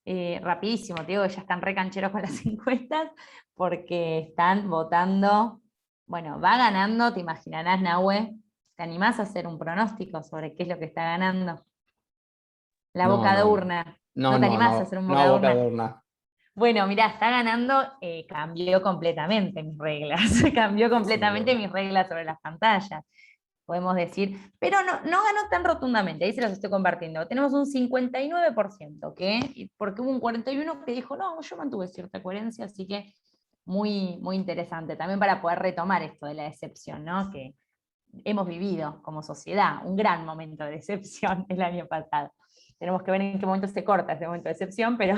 Speaker 2: Rapidísimo, te digo que ya están re cancheros con las encuestas, porque están votando, bueno, va ganando, te imaginarás, Nahue, ¿te animás a hacer un pronóstico sobre qué es lo que está ganando? La
Speaker 3: No,
Speaker 2: boca de
Speaker 3: no,
Speaker 2: urna.
Speaker 3: no,
Speaker 2: ¿No te
Speaker 3: no,
Speaker 2: animás a
Speaker 3: no,
Speaker 2: hacer un boca
Speaker 3: no,
Speaker 2: de
Speaker 3: boca de
Speaker 2: urna?
Speaker 3: urna.
Speaker 2: Bueno, mirá, está ganando, cambió completamente mis reglas, cambió
Speaker 3: Sin
Speaker 2: completamente
Speaker 3: duda.
Speaker 2: mis reglas sobre las pantallas, podemos decir, pero no ganó tan rotundamente, ahí se los estoy compartiendo. Tenemos un 59%, porque hubo un 41% que dijo, no, yo mantuve cierta coherencia, así que muy, muy interesante, también para poder retomar esto de la decepción, ¿no? Que hemos vivido como sociedad un gran momento de decepción el año pasado. Tenemos que ver en qué momento se corta ese momento de decepción, pero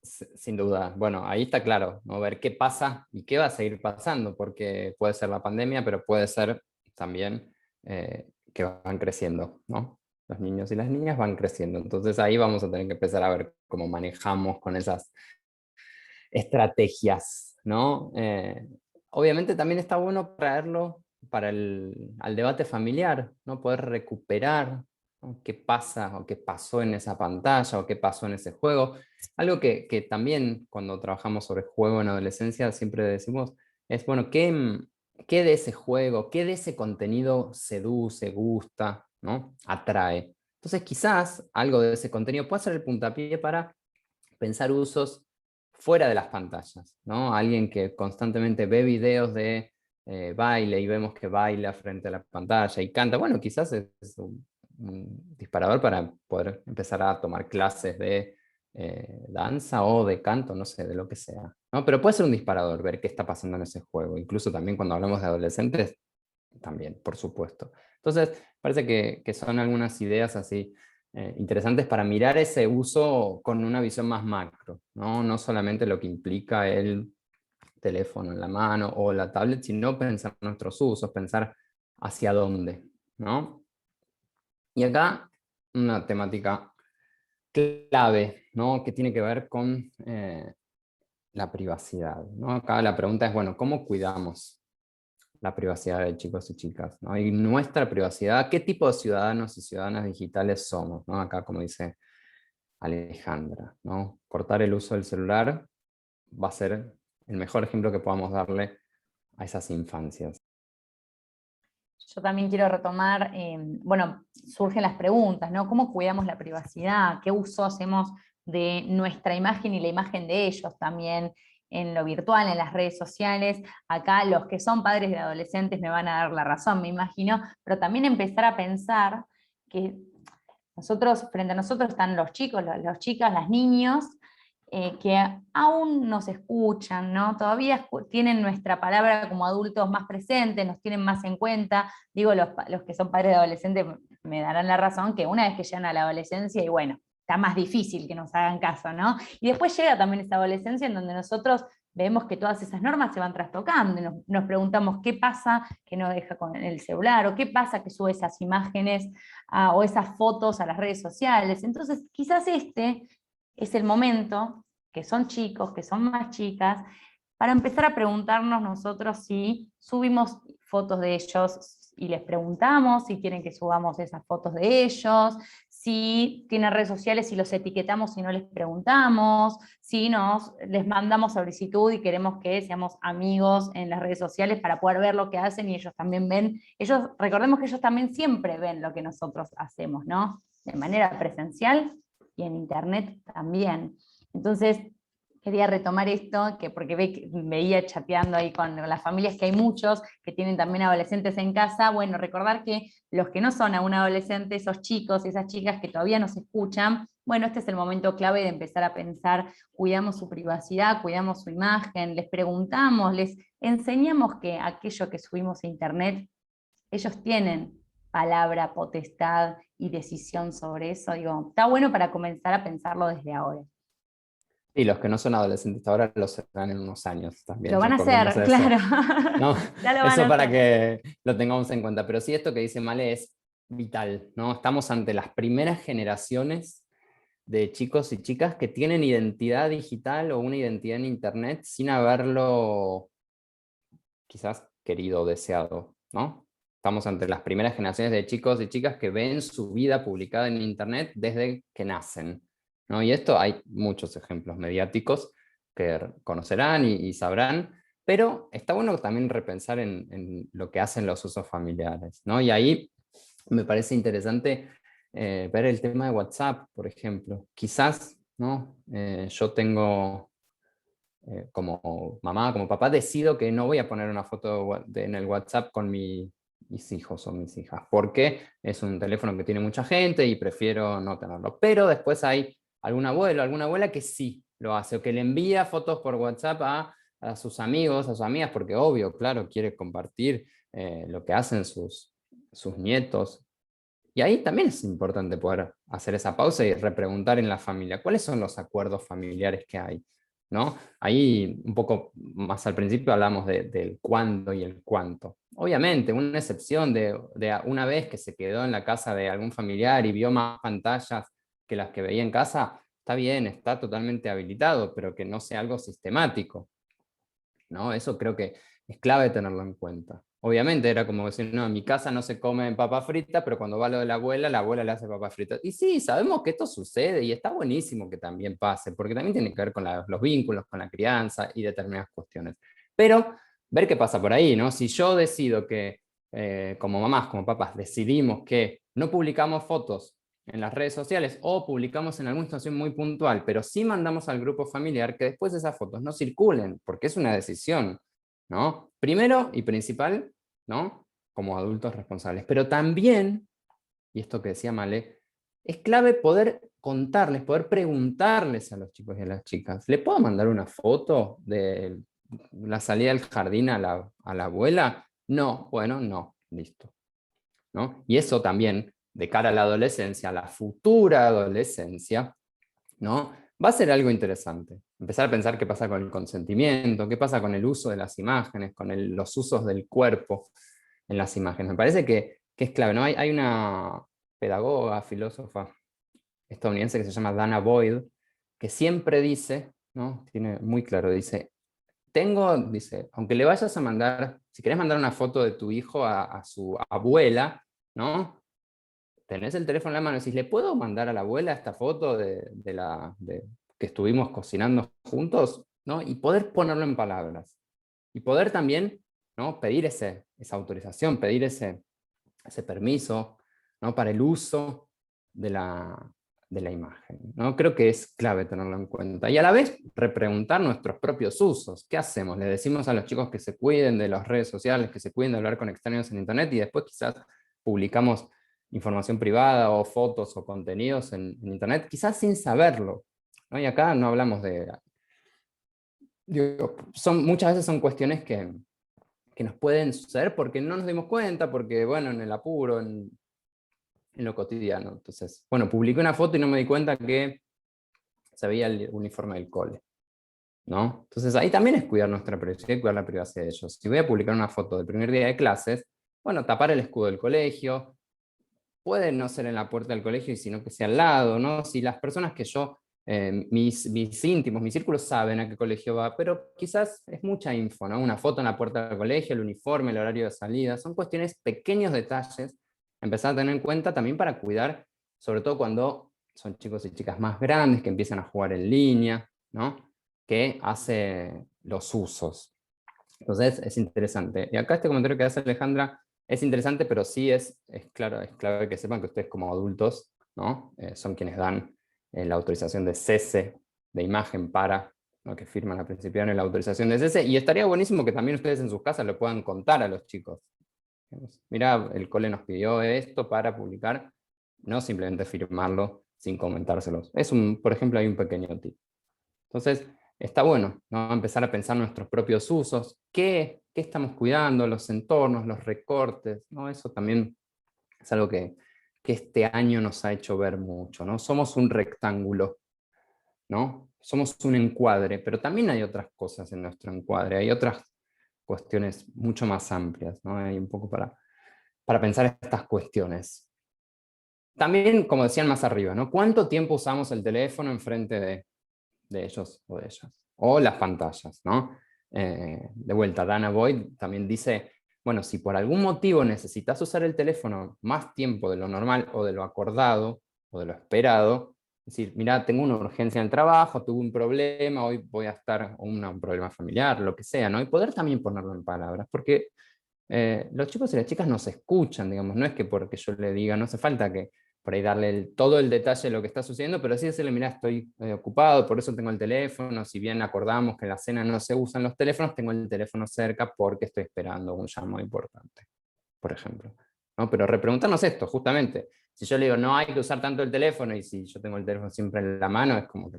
Speaker 3: Sin duda. Bueno, ahí está claro, ¿no? Ver qué pasa y qué va a seguir pasando, porque puede ser la pandemia, pero puede ser también que van creciendo, ¿no? Los niños y las niñas van creciendo. Entonces ahí vamos a tener que empezar a ver cómo manejamos con esas estrategias, ¿no? Obviamente también está bueno traerlo al debate familiar, ¿no? Poder recuperar, ¿no?, qué pasa o qué pasó en esa pantalla o qué pasó en ese juego. Algo que también cuando trabajamos sobre juego en adolescencia siempre decimos es, bueno, ¿qué de ese juego, qué de ese contenido seduce, gusta, ¿no?, atrae? Entonces quizás algo de ese contenido puede ser el puntapié para pensar usos fuera de las pantallas, ¿no? Alguien que constantemente ve videos de baile y vemos que baila frente a la pantalla y canta, bueno, quizás es un disparador para poder empezar a tomar clases de danza o de canto, no sé, de lo que sea, ¿no? Pero puede ser un disparador ver qué está pasando en ese juego, incluso también cuando hablamos de adolescentes, también, por supuesto. Entonces, parece que son algunas ideas así interesantes para mirar ese uso con una visión más macro, ¿no? No solamente lo que implica el teléfono en la mano o la tablet, sino pensar nuestros usos, pensar hacia dónde, ¿no? Y acá una temática clave, ¿no?, que tiene que ver con la privacidad, ¿no? Acá la pregunta es, bueno, ¿cómo cuidamos la privacidad de chicos y chicas, ¿no? Y nuestra privacidad, ¿qué tipo de ciudadanos y ciudadanas digitales somos, ¿no? Acá, como dice Alejandra, ¿no? Cortar el uso del celular va a ser el mejor ejemplo que podamos darle a esas infancias.
Speaker 2: yo también quiero retomar, bueno, surgen las preguntas, ¿no? ¿Cómo cuidamos la privacidad? ¿Qué uso hacemos de nuestra imagen y la imagen de ellos también en lo virtual, en las redes sociales? Acá los que son padres de adolescentes me van a dar la razón, me imagino, pero también empezar a pensar que frente a nosotros están los chicos, las chicas, los niños, que aún nos escuchan, ¿no? Todavía tienen nuestra palabra como adultos más presente, nos tienen más en cuenta. Digo, los que son padres de adolescentes me darán la razón que una vez que llegan a la adolescencia, y bueno, está más difícil que nos hagan caso, ¿no? Y después llega también esa adolescencia en donde nosotros vemos que todas esas normas se van trastocando, y nos preguntamos qué pasa que no deja con el celular, o qué pasa que sube esas imágenes o esas fotos a las redes sociales. Entonces, quizás este es el momento, que son chicos, que son más chicas, para empezar a preguntarnos nosotros si subimos fotos de ellos y les preguntamos si quieren que subamos esas fotos de ellos, si tienen redes sociales, si los etiquetamos y no les preguntamos, si les mandamos solicitud y queremos que seamos amigos en las redes sociales para poder ver lo que hacen y ellos también ven. Recordemos que ellos también siempre ven lo que nosotros hacemos, ¿no? De manera presencial y en internet también. Entonces, quería retomar esto, porque veía chateando ahí con las familias que hay muchos que tienen también adolescentes en casa. Bueno, recordar que los que no son aún adolescentes, esos chicos, esas chicas que todavía nos escuchan, bueno, este es el momento clave de empezar a pensar, cuidamos su privacidad, cuidamos su imagen, les preguntamos, les enseñamos que aquello que subimos a internet, ellos tienen palabra, potestad y decisión sobre eso. Digo, está bueno para comenzar a pensarlo desde ahora.
Speaker 3: Y los que no son adolescentes ahora lo serán en unos años también.
Speaker 2: Lo van a hacer,
Speaker 3: Recordemos
Speaker 2: claro.
Speaker 3: ¿no?
Speaker 2: Ya lo van
Speaker 3: Eso
Speaker 2: a
Speaker 3: para
Speaker 2: hacer.
Speaker 3: que lo tengamos en cuenta. Pero sí, esto que dice Male es vital, ¿no? Estamos ante las primeras generaciones de chicos y chicas que tienen identidad digital o una identidad en internet sin haberlo quizás querido o deseado, ¿no? Estamos ante las primeras generaciones de chicos y chicas que ven su vida publicada en internet desde que nacen, ¿no? Y esto hay muchos ejemplos mediáticos que conocerán y sabrán, pero está bueno también repensar en lo que hacen los usos familiares, ¿no? Y ahí me parece interesante ver el tema de WhatsApp, por ejemplo. Quizás, ¿no? Yo tengo como mamá, como papá, decido que no voy a poner una foto en el WhatsApp con mis hijos o mis hijas, porque es un teléfono que tiene mucha gente y prefiero no tenerlo. Pero después hay algún abuelo, alguna abuela que sí lo hace, o que le envía fotos por WhatsApp a sus amigos, a sus amigas, porque obvio, claro, quiere compartir lo que hacen sus nietos. Y ahí también es importante poder hacer esa pausa y repreguntar en la familia, ¿cuáles son los acuerdos familiares que hay? ¿No? Ahí un poco más al principio hablamos del cuándo y el cuánto. Obviamente, una excepción de una vez que se quedó en la casa de algún familiar y vio más pantallas que las que veía en casa, está bien, está totalmente habilitado, pero que no sea algo sistemático, ¿no? Eso creo que es clave tenerlo en cuenta. Obviamente era como decir, no, en mi casa no se come papa frita, pero cuando va lo de la abuela le hace papa frita. Y sí, sabemos que esto sucede y está buenísimo que también pase, porque también tiene que ver con los vínculos, con la crianza y determinadas cuestiones. Pero ver qué pasa por ahí, ¿no? Si yo decido que, como mamás, como papás, decidimos que no publicamos fotos en las redes sociales o publicamos en alguna situación muy puntual, pero sí mandamos al grupo familiar que después esas fotos no circulen, porque es una decisión, ¿no? Primero y principal, ¿no? Como adultos responsables, pero también, y esto que decía Male, es clave poder contarles, poder preguntarles a los chicos y a las chicas, ¿le puedo mandar una foto de la salida del jardín a la abuela? No, bueno, no, listo, ¿no? Y eso también de cara a la adolescencia, a la futura adolescencia, ¿no? Va a ser algo interesante. Empezar a pensar qué pasa con el consentimiento, qué pasa con el uso de las imágenes, con los usos del cuerpo en las imágenes. Me parece que es clave, ¿no? Hay una pedagoga, filósofa estadounidense que se llama Dana Boyd, que siempre dice, ¿no? Tiene muy claro, dice, dice, aunque le vayas a mandar, si querés mandar una foto de tu hijo a su abuela, ¿no? Tenés el teléfono en la mano y decís, ¿le puedo mandar a la abuela esta foto de que estuvimos cocinando juntos? ¿No? Y poder ponerlo en palabras. Y poder también, ¿no? Pedir esa autorización, pedir ese permiso, ¿no? Para el uso de la imagen, ¿no? Creo que es clave tenerlo en cuenta. Y a la vez, repreguntar nuestros propios usos. ¿Qué hacemos? Le decimos a los chicos que se cuiden de las redes sociales, que se cuiden de hablar con extraños en internet y después quizás publicamos información privada o fotos o contenidos en Internet, quizás sin saberlo, ¿no? Y acá no hablamos de... Digo, muchas veces son cuestiones que nos pueden suceder porque no nos dimos cuenta, porque, bueno, en el apuro, en lo cotidiano. Entonces, bueno, publiqué una foto y no me di cuenta que se veía el uniforme del cole, ¿no? Entonces ahí también es cuidar nuestra privacidad y cuidar la privacidad de ellos. Si voy a publicar una foto del primer día de clases, bueno, tapar el escudo del colegio, puede no ser en la puerta del colegio, sino que sea al lado, ¿no? Si las personas que yo, mis íntimos, mis círculos saben a qué colegio va, pero quizás es mucha info, ¿no? Una foto en la puerta del colegio, el uniforme, el horario de salida, son cuestiones, pequeños detalles, empezar a tener en cuenta también para cuidar, sobre todo cuando son chicos y chicas más grandes que empiezan a jugar en línea, ¿no? Que hace los usos. Entonces es interesante. Y acá este comentario que hace Alejandra es interesante, pero sí es clave que sepan que ustedes como adultos, ¿no? Son quienes dan la autorización de cese de imagen para, ¿no? Que firman al principio en la autorización de cese, y estaría buenísimo que también ustedes en sus casas lo puedan contar a los chicos. Mira, el cole nos pidió esto para publicar, no simplemente firmarlo sin comentárselos. Por ejemplo, hay un pequeño tip. Entonces, está bueno, ¿no? Empezar a pensar nuestros propios usos, qué estamos cuidando, los entornos, los recortes, ¿no? Eso también es algo que este año nos ha hecho ver mucho, ¿no? Somos un rectángulo, ¿no? Somos un encuadre, pero también hay otras cosas en nuestro encuadre, hay otras cuestiones mucho más amplias, ¿no? Hay un poco para pensar estas cuestiones. También, como decían más arriba, ¿no? ¿Cuánto tiempo usamos el teléfono enfrente de ellos o de ellas? O las pantallas, ¿no? De vuelta, Dana Boyd también dice, bueno, si por algún motivo necesitas usar el teléfono más tiempo de lo normal o de lo acordado o de lo esperado, es decir, mira, tengo una urgencia en el trabajo, tuve un problema, hoy voy a estar, un problema familiar, lo que sea, ¿no? Y poder también ponerlo en palabras, porque los chicos y las chicas nos escuchan, digamos, no es que porque yo le diga, no hace falta que por ahí darle todo el detalle de lo que está sucediendo, pero sí decirle, mira, estoy ocupado, por eso tengo el teléfono, si bien acordamos que en la cena no se usan los teléfonos, tengo el teléfono cerca porque estoy esperando un llamado importante, por ejemplo, ¿no? Pero repreguntarnos esto, justamente, si yo le digo, no hay que usar tanto el teléfono, y si yo tengo el teléfono siempre en la mano, es como que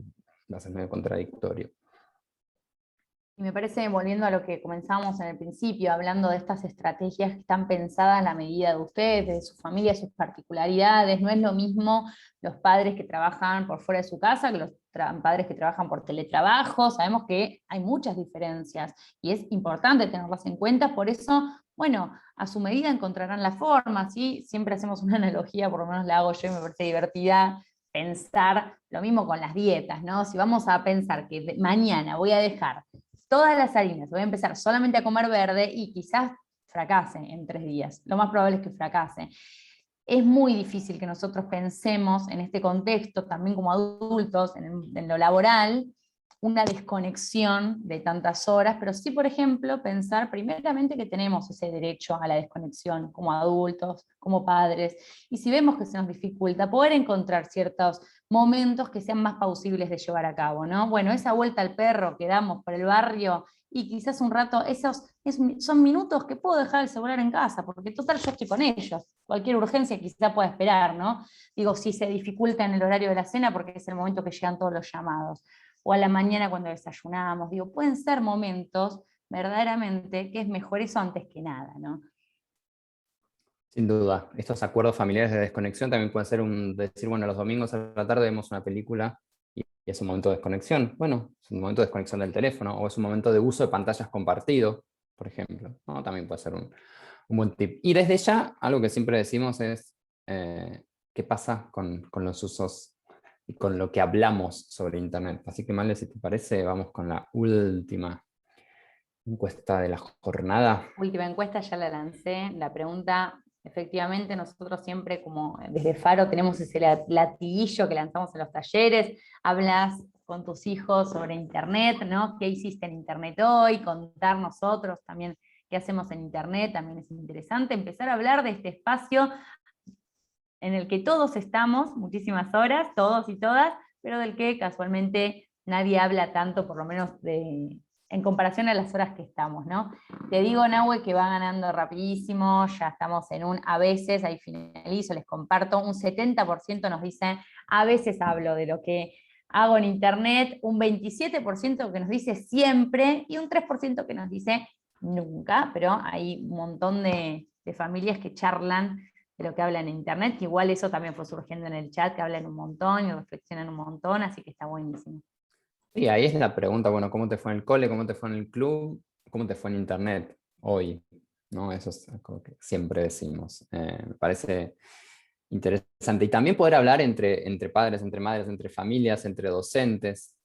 Speaker 3: va a ser medio contradictorio.
Speaker 2: Y me parece, volviendo a lo que comenzábamos en el principio, hablando de estas estrategias que están pensadas a la medida de ustedes, de su familia, sus particularidades, no es lo mismo los padres que trabajan por fuera de su casa que los padres que trabajan por teletrabajo, sabemos que hay muchas diferencias y es importante tenerlas en cuenta, por eso, bueno, a su medida encontrarán la forma, ¿sí? Siempre hacemos una analogía, por lo menos la hago yo y me parece divertida, pensar lo mismo con las dietas, ¿no? Si vamos a pensar que mañana voy a dejar todas las harinas, voy a empezar solamente a comer verde y quizás fracase en 3 días. Lo más probable es que fracase. Es muy difícil que nosotros pensemos en este contexto, también como adultos, en lo laboral, una desconexión de tantas horas, pero sí, por ejemplo, pensar primeramente que tenemos ese derecho a la desconexión como adultos, como padres, y si vemos que se nos dificulta, poder encontrar ciertos momentos que sean más plausibles de llevar a cabo, ¿no? Bueno, esa vuelta al perro que damos por el barrio, y quizás un rato, son minutos que puedo dejar el celular en casa, porque total yo estoy con ellos, cualquier urgencia quizá pueda esperar, ¿no? Digo, si se dificulta en el horario de la cena, porque es el momento que llegan todos los llamados, o a la mañana cuando desayunamos, digo, pueden ser momentos verdaderamente que es mejor eso antes que nada, ¿no?
Speaker 3: Sin duda, estos acuerdos familiares de desconexión también pueden ser decir, bueno, los domingos a la tarde vemos una película y es un momento de desconexión. Bueno, es un momento de desconexión del teléfono, o es un momento de uso de pantallas compartido, por ejemplo, ¿no? También puede ser un buen tip. Y desde ya, algo que siempre decimos es, ¿qué pasa con los usos y con lo que hablamos sobre Internet? Así que, Male, si te parece, vamos con la última encuesta de la jornada.
Speaker 2: Última encuesta, ya la lancé. La pregunta, efectivamente, nosotros siempre, como desde Faro, tenemos ese latiguillo que lanzamos en los talleres. Hablas con tus hijos sobre Internet, ¿no? ¿Qué hiciste en Internet hoy? Contar nosotros también qué hacemos en Internet, también es interesante. Empezar a hablar de este espacio en el que todos estamos, muchísimas horas, todos y todas, pero del que casualmente nadie habla tanto, por lo menos de en comparación a las horas que estamos, ¿no? Te digo, Nahue, que va ganando rapidísimo, ya estamos en un a veces, ahí finalizo, les comparto, un 70% nos dice, a veces hablo de lo que hago en internet, un 27% que nos dice siempre, y un 3% que nos dice nunca, pero hay un montón de familias que charlan de lo que hablan en internet, que igual eso también fue surgiendo en el chat, que hablan un montón y reflexionan un montón, así que está buenísimo.
Speaker 3: Y ahí es la pregunta, bueno, ¿cómo te fue en el cole? ¿Cómo te fue en el club? ¿Cómo te fue en internet hoy? ¿No? Eso es algo que siempre decimos. Me parece interesante. Y también poder hablar entre padres, entre madres, entre familias, entre docentes,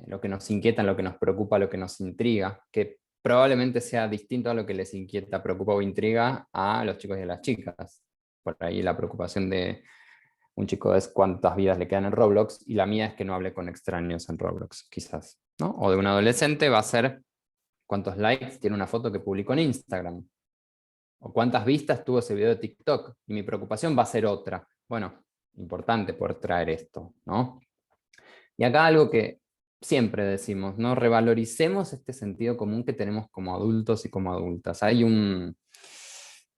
Speaker 3: lo que nos inquieta, lo que nos preocupa, lo que nos intriga, que probablemente sea distinto a lo que les inquieta, preocupa o intriga a los chicos y a las chicas. Por ahí la preocupación de un chico es cuántas vidas le quedan en Roblox, y la mía es que no hable con extraños en Roblox, quizás, ¿no? O de un adolescente va a ser cuántos likes tiene una foto que publicó en Instagram, o cuántas vistas tuvo ese video de TikTok, y mi preocupación va a ser otra. Bueno, importante poder traer esto, ¿no? Y acá algo que siempre decimos, ¿no? Revaloricemos este sentido común que tenemos como adultos y como adultas. Hay un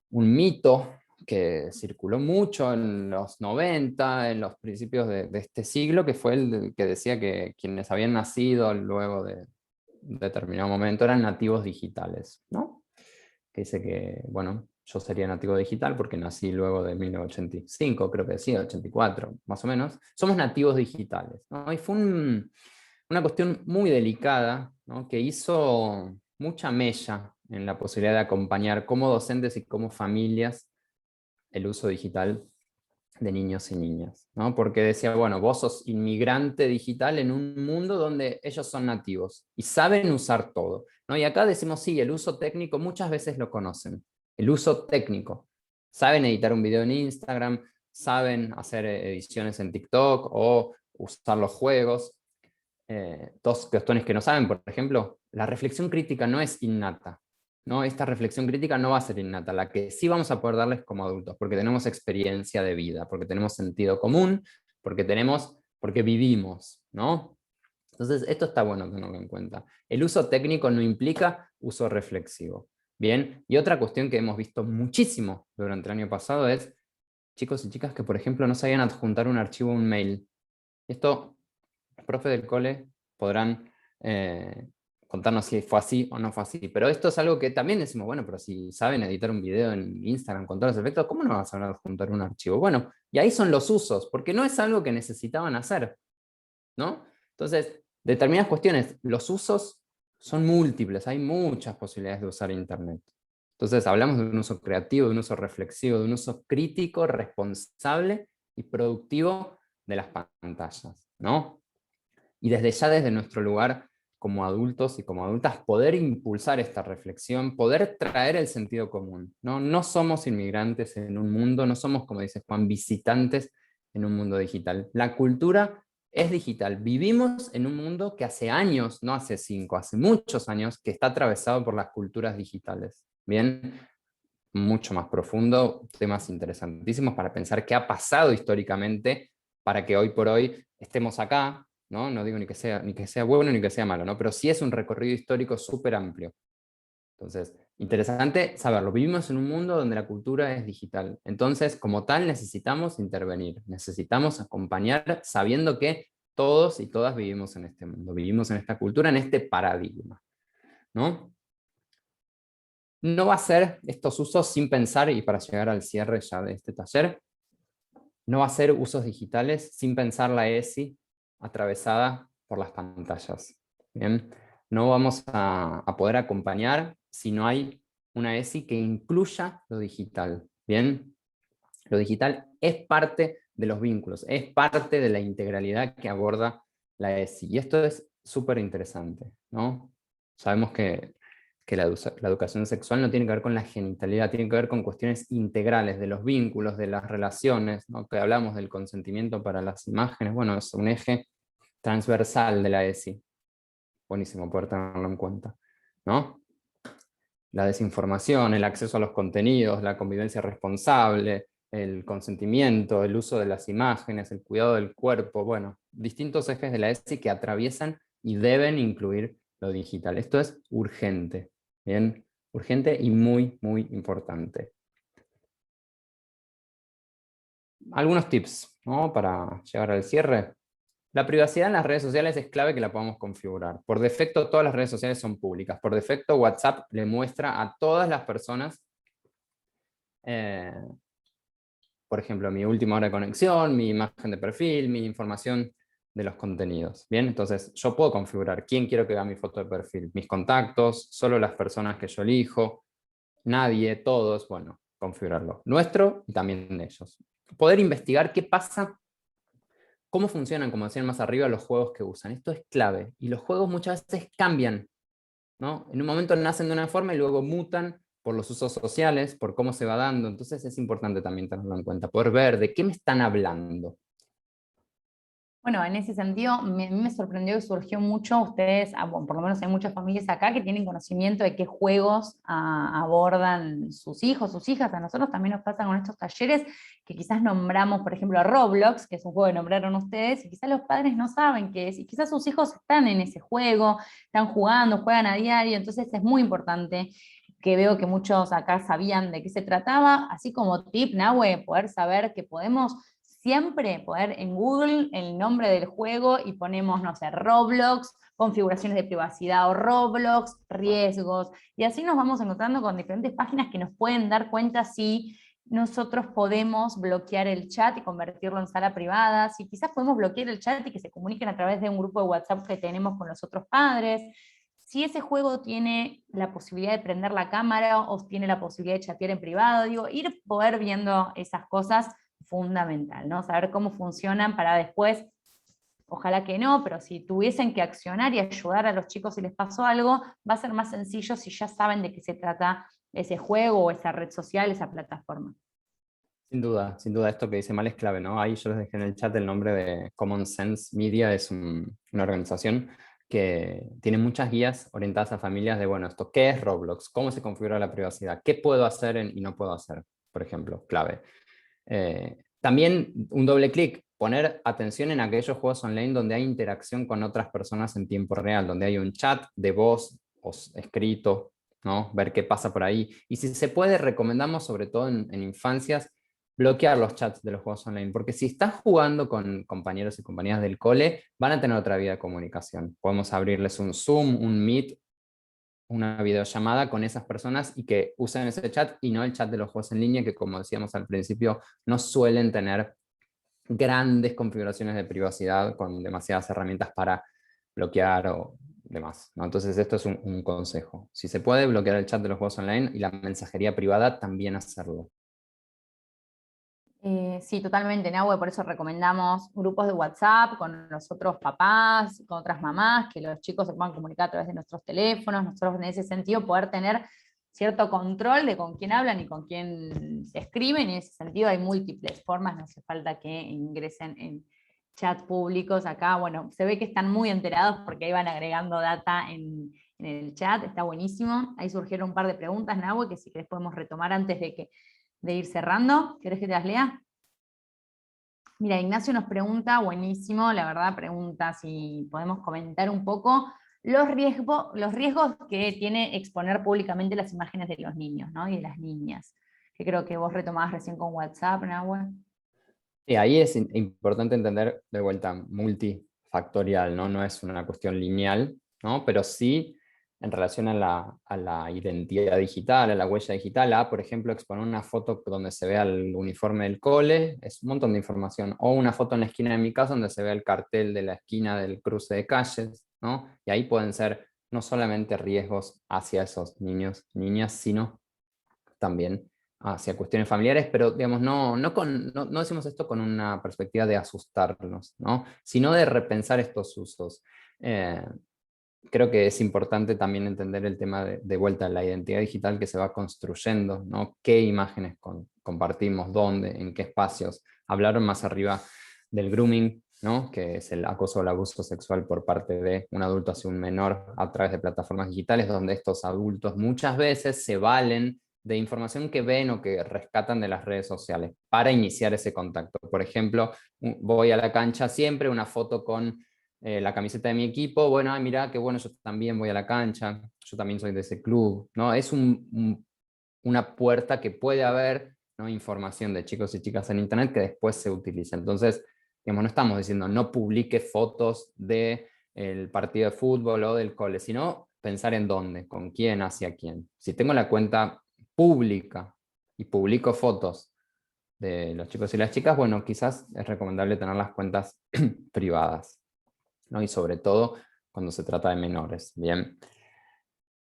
Speaker 3: mito que circuló mucho en los 90, en los principios de este siglo, que fue el que decía que quienes habían nacido luego de determinado momento eran nativos digitales, ¿no? Que dice que, bueno, yo sería nativo digital porque nací luego de 1985, creo que decía, 84, más o menos. Somos nativos digitales, ¿no? Y fue una cuestión muy delicada, ¿no? Que hizo mucha mella en la posibilidad de acompañar como docentes y como familias el uso digital de niños y niñas, ¿no? Porque decía, bueno, vos sos inmigrante digital en un mundo donde ellos son nativos y saben usar todo, ¿no? Y acá decimos, sí, el uso técnico muchas veces lo conocen, el uso técnico. Saben editar un video en Instagram, saben hacer ediciones en TikTok o usar los juegos. Dos cuestiones que no saben, por ejemplo, la reflexión crítica no es innata, ¿no? Esta reflexión crítica no va a ser innata, la que sí vamos a poder darles como adultos, porque tenemos experiencia de vida, porque tenemos sentido común, porque vivimos, ¿no? Entonces, esto está bueno tenerlo en cuenta. El uso técnico no implica uso reflexivo. Bien, y otra cuestión que hemos visto muchísimo durante el año pasado es chicos y chicas que, por ejemplo, no sabían adjuntar un archivo a un mail. Esto, los profes del cole podrán contarnos si fue así o no fue así. Pero esto es algo que también decimos, bueno, pero si saben editar un video en Instagram con todos los efectos, ¿cómo no vas a saber adjuntar un archivo? Bueno, y ahí son los usos, porque no es algo que necesitaban hacer, ¿no? Entonces, determinadas cuestiones, los usos son múltiples, hay muchas posibilidades de usar Internet. Entonces, hablamos de un uso creativo, de un uso reflexivo, de un uso crítico, responsable y productivo de las pantallas, ¿no? Y desde ya, desde nuestro lugar como adultos y como adultas, poder impulsar esta reflexión, poder traer el sentido común, ¿no? No somos inmigrantes en un mundo, no somos, como dice Juan, visitantes en un mundo digital. La cultura es digital. Vivimos en un mundo que hace años, no hace 5, hace muchos años, que está atravesado por las culturas digitales. Bien, mucho más profundo, temas interesantísimos para pensar qué ha pasado históricamente para que hoy por hoy estemos acá, ¿no? No digo ni que sea bueno ni que sea malo, ¿no? Pero sí es un recorrido histórico súper amplio. Entonces, interesante saberlo. Vivimos en un mundo donde la cultura es digital. Entonces, como tal, necesitamos intervenir, necesitamos acompañar sabiendo que todos y todas vivimos en este mundo, vivimos en esta cultura, en este paradigma, ¿no? No va a ser estos usos sin pensar, y para llegar al cierre ya de este taller, no va a ser usos digitales sin pensar la ESI atravesada por las pantallas. ¿Bien? No vamos a poder acompañar si no hay una ESI que incluya lo digital. ¿Bien? Lo digital es parte de los vínculos, es parte de la integralidad que aborda la ESI. Y esto es súper interesante, ¿no? Sabemos que la educación sexual no tiene que ver con la genitalidad, tiene que ver con cuestiones integrales de los vínculos, de las relaciones, ¿no? Que hablamos del consentimiento para las imágenes, bueno, es un eje transversal de la ESI. Buenísimo poder tenerlo en cuenta, ¿no? La desinformación, el acceso a los contenidos, la convivencia responsable, el consentimiento, el uso de las imágenes, el cuidado del cuerpo, bueno, distintos ejes de la ESI que atraviesan y deben incluir lo digital. Esto es urgente, ¿bien? Urgente y muy, muy importante. Algunos tips, ¿no?, para llegar al cierre. La privacidad en las redes sociales es clave que la podamos configurar. Por defecto, todas las redes sociales son públicas. Por defecto, WhatsApp le muestra a todas las personas, por ejemplo, mi última hora de conexión, mi imagen de perfil, mi información de los contenidos. Bien, entonces yo puedo configurar quién quiero que vea mi foto de perfil, mis contactos, solo las personas que yo elijo, nadie, todos, bueno, configurarlo. Nuestro y también de ellos. Poder investigar qué pasa, cómo funcionan, como decían más arriba, los juegos que usan. Esto es clave. Y los juegos muchas veces cambian, ¿no? En un momento nacen de una forma y luego mutan por los usos sociales, por cómo se va dando. Entonces es importante también tenerlo en cuenta, poder ver de qué me están hablando.
Speaker 2: Bueno, en ese sentido, a mí me sorprendió que surgió mucho, ustedes, bueno, por lo menos hay muchas familias acá que tienen conocimiento de qué juegos abordan sus hijos, sus hijas. A nosotros también nos pasa con estos talleres que quizás nombramos, por ejemplo, Roblox, que es un juego que nombraron ustedes, y quizás los padres no saben qué es, y quizás sus hijos están en ese juego, están jugando, juegan a diario. Entonces es muy importante, que veo que muchos acá sabían de qué se trataba, así como tip, Nahue, poder saber que podemos siempre poner en Google el nombre del juego y ponemos, no sé, Roblox, configuraciones de privacidad o Roblox, riesgos, y así nos vamos encontrando con diferentes páginas que nos pueden dar cuenta si nosotros podemos bloquear el chat y convertirlo en sala privada, si quizás podemos bloquear el chat y que se comuniquen a través de un grupo de WhatsApp que tenemos con los otros padres, si ese juego tiene la posibilidad de prender la cámara o tiene la posibilidad de chatear en privado, digo, ir poder viendo esas cosas, fundamental, ¿no? Saber cómo funcionan para después, ojalá que no, pero si tuviesen que accionar y ayudar a los chicos si les pasó algo, va a ser más sencillo si ya saben de qué se trata ese juego o esa red social, esa plataforma.
Speaker 3: Sin duda, esto que dice Mal es clave, ¿no? Ahí yo les dejé en el chat el nombre de Common Sense Media, es una organización que tiene muchas guías orientadas a familias de, bueno, esto, ¿qué es Roblox? ¿Cómo se configura la privacidad? ¿Qué puedo hacer y no puedo hacer? Por ejemplo, clave. También un doble clic, poner atención en aquellos juegos online donde hay interacción con otras personas en tiempo real, donde hay un chat de voz o escrito, ¿no? Ver qué pasa por ahí. Y si se puede, recomendamos, sobre todo en infancias, bloquear los chats de los juegos online, porque si estás jugando con compañeros y compañeras del cole, van a tener otra vía de comunicación. Podemos abrirles un Zoom, un Meet, una videollamada con esas personas y que usen ese chat y no el chat de los juegos en línea, que como decíamos al principio, no suelen tener grandes configuraciones de privacidad con demasiadas herramientas para bloquear o demás, ¿no? Entonces esto es un consejo. Si se puede bloquear el chat de los juegos online y la mensajería privada, también hacerlo.
Speaker 2: Sí, totalmente, Nahue, por eso recomendamos grupos de WhatsApp con los otros papás, con otras mamás, que los chicos se puedan comunicar a través de nuestros teléfonos, nosotros en ese sentido poder tener cierto control de con quién hablan y con quién se escriben, y en ese sentido hay múltiples formas, no hace falta que ingresen en chat públicos. Acá, bueno, se ve que están muy enterados porque ahí van agregando data en el chat, está buenísimo. Ahí surgieron un par de preguntas, Nahue, que si querés podemos retomar antes de ir cerrando. ¿Querés que te las lea? Mira, Ignacio nos pregunta, buenísimo, la verdad, pregunta si podemos comentar un poco los riesgos que tiene exponer públicamente las imágenes de los niños, ¿no? Y de las niñas, que creo que vos retomabas recién con WhatsApp, Nahue.
Speaker 3: Y ahí es importante entender de vuelta multifactorial, ¿no? No es una cuestión lineal, ¿no? Pero sí en relación a la identidad digital, a la huella digital, a, por ejemplo, exponer una foto donde se vea el uniforme del cole, es un montón de información, o una foto en la esquina de mi casa donde se vea el cartel de la esquina del cruce de calles, ¿no? Y ahí pueden ser no solamente riesgos hacia esos niños, niñas, sino también hacia cuestiones familiares, pero digamos, no decimos esto con una perspectiva de asustarnos, ¿no? Sino de repensar estos usos. Creo que es importante también entender el tema de vuelta a la identidad digital que se va construyendo, ¿no? ¿Qué imágenes compartimos? ¿Dónde? ¿En qué espacios? Hablaron más arriba del grooming, ¿no? Que es el acoso o el abuso sexual por parte de un adulto hacia un menor a través de plataformas digitales, donde estos adultos muchas veces se valen de información que ven o que rescatan de las redes sociales para iniciar ese contacto. Por ejemplo, voy a la cancha siempre, una foto con la camiseta de mi equipo, bueno, ay, mirá, qué bueno, yo también voy a la cancha, yo también soy de ese club, ¿no? Es una puerta que puede haber, ¿no? Información de chicos y chicas en internet que después se utiliza. Entonces, digamos, no estamos diciendo no publique fotos del partido de fútbol o del cole, sino pensar en dónde, con quién, hacia quién. Si tengo la cuenta pública y publico fotos de los chicos y las chicas, bueno, quizás es recomendable tener las cuentas privadas, ¿no? Y sobre todo cuando se trata de menores, ¿bien?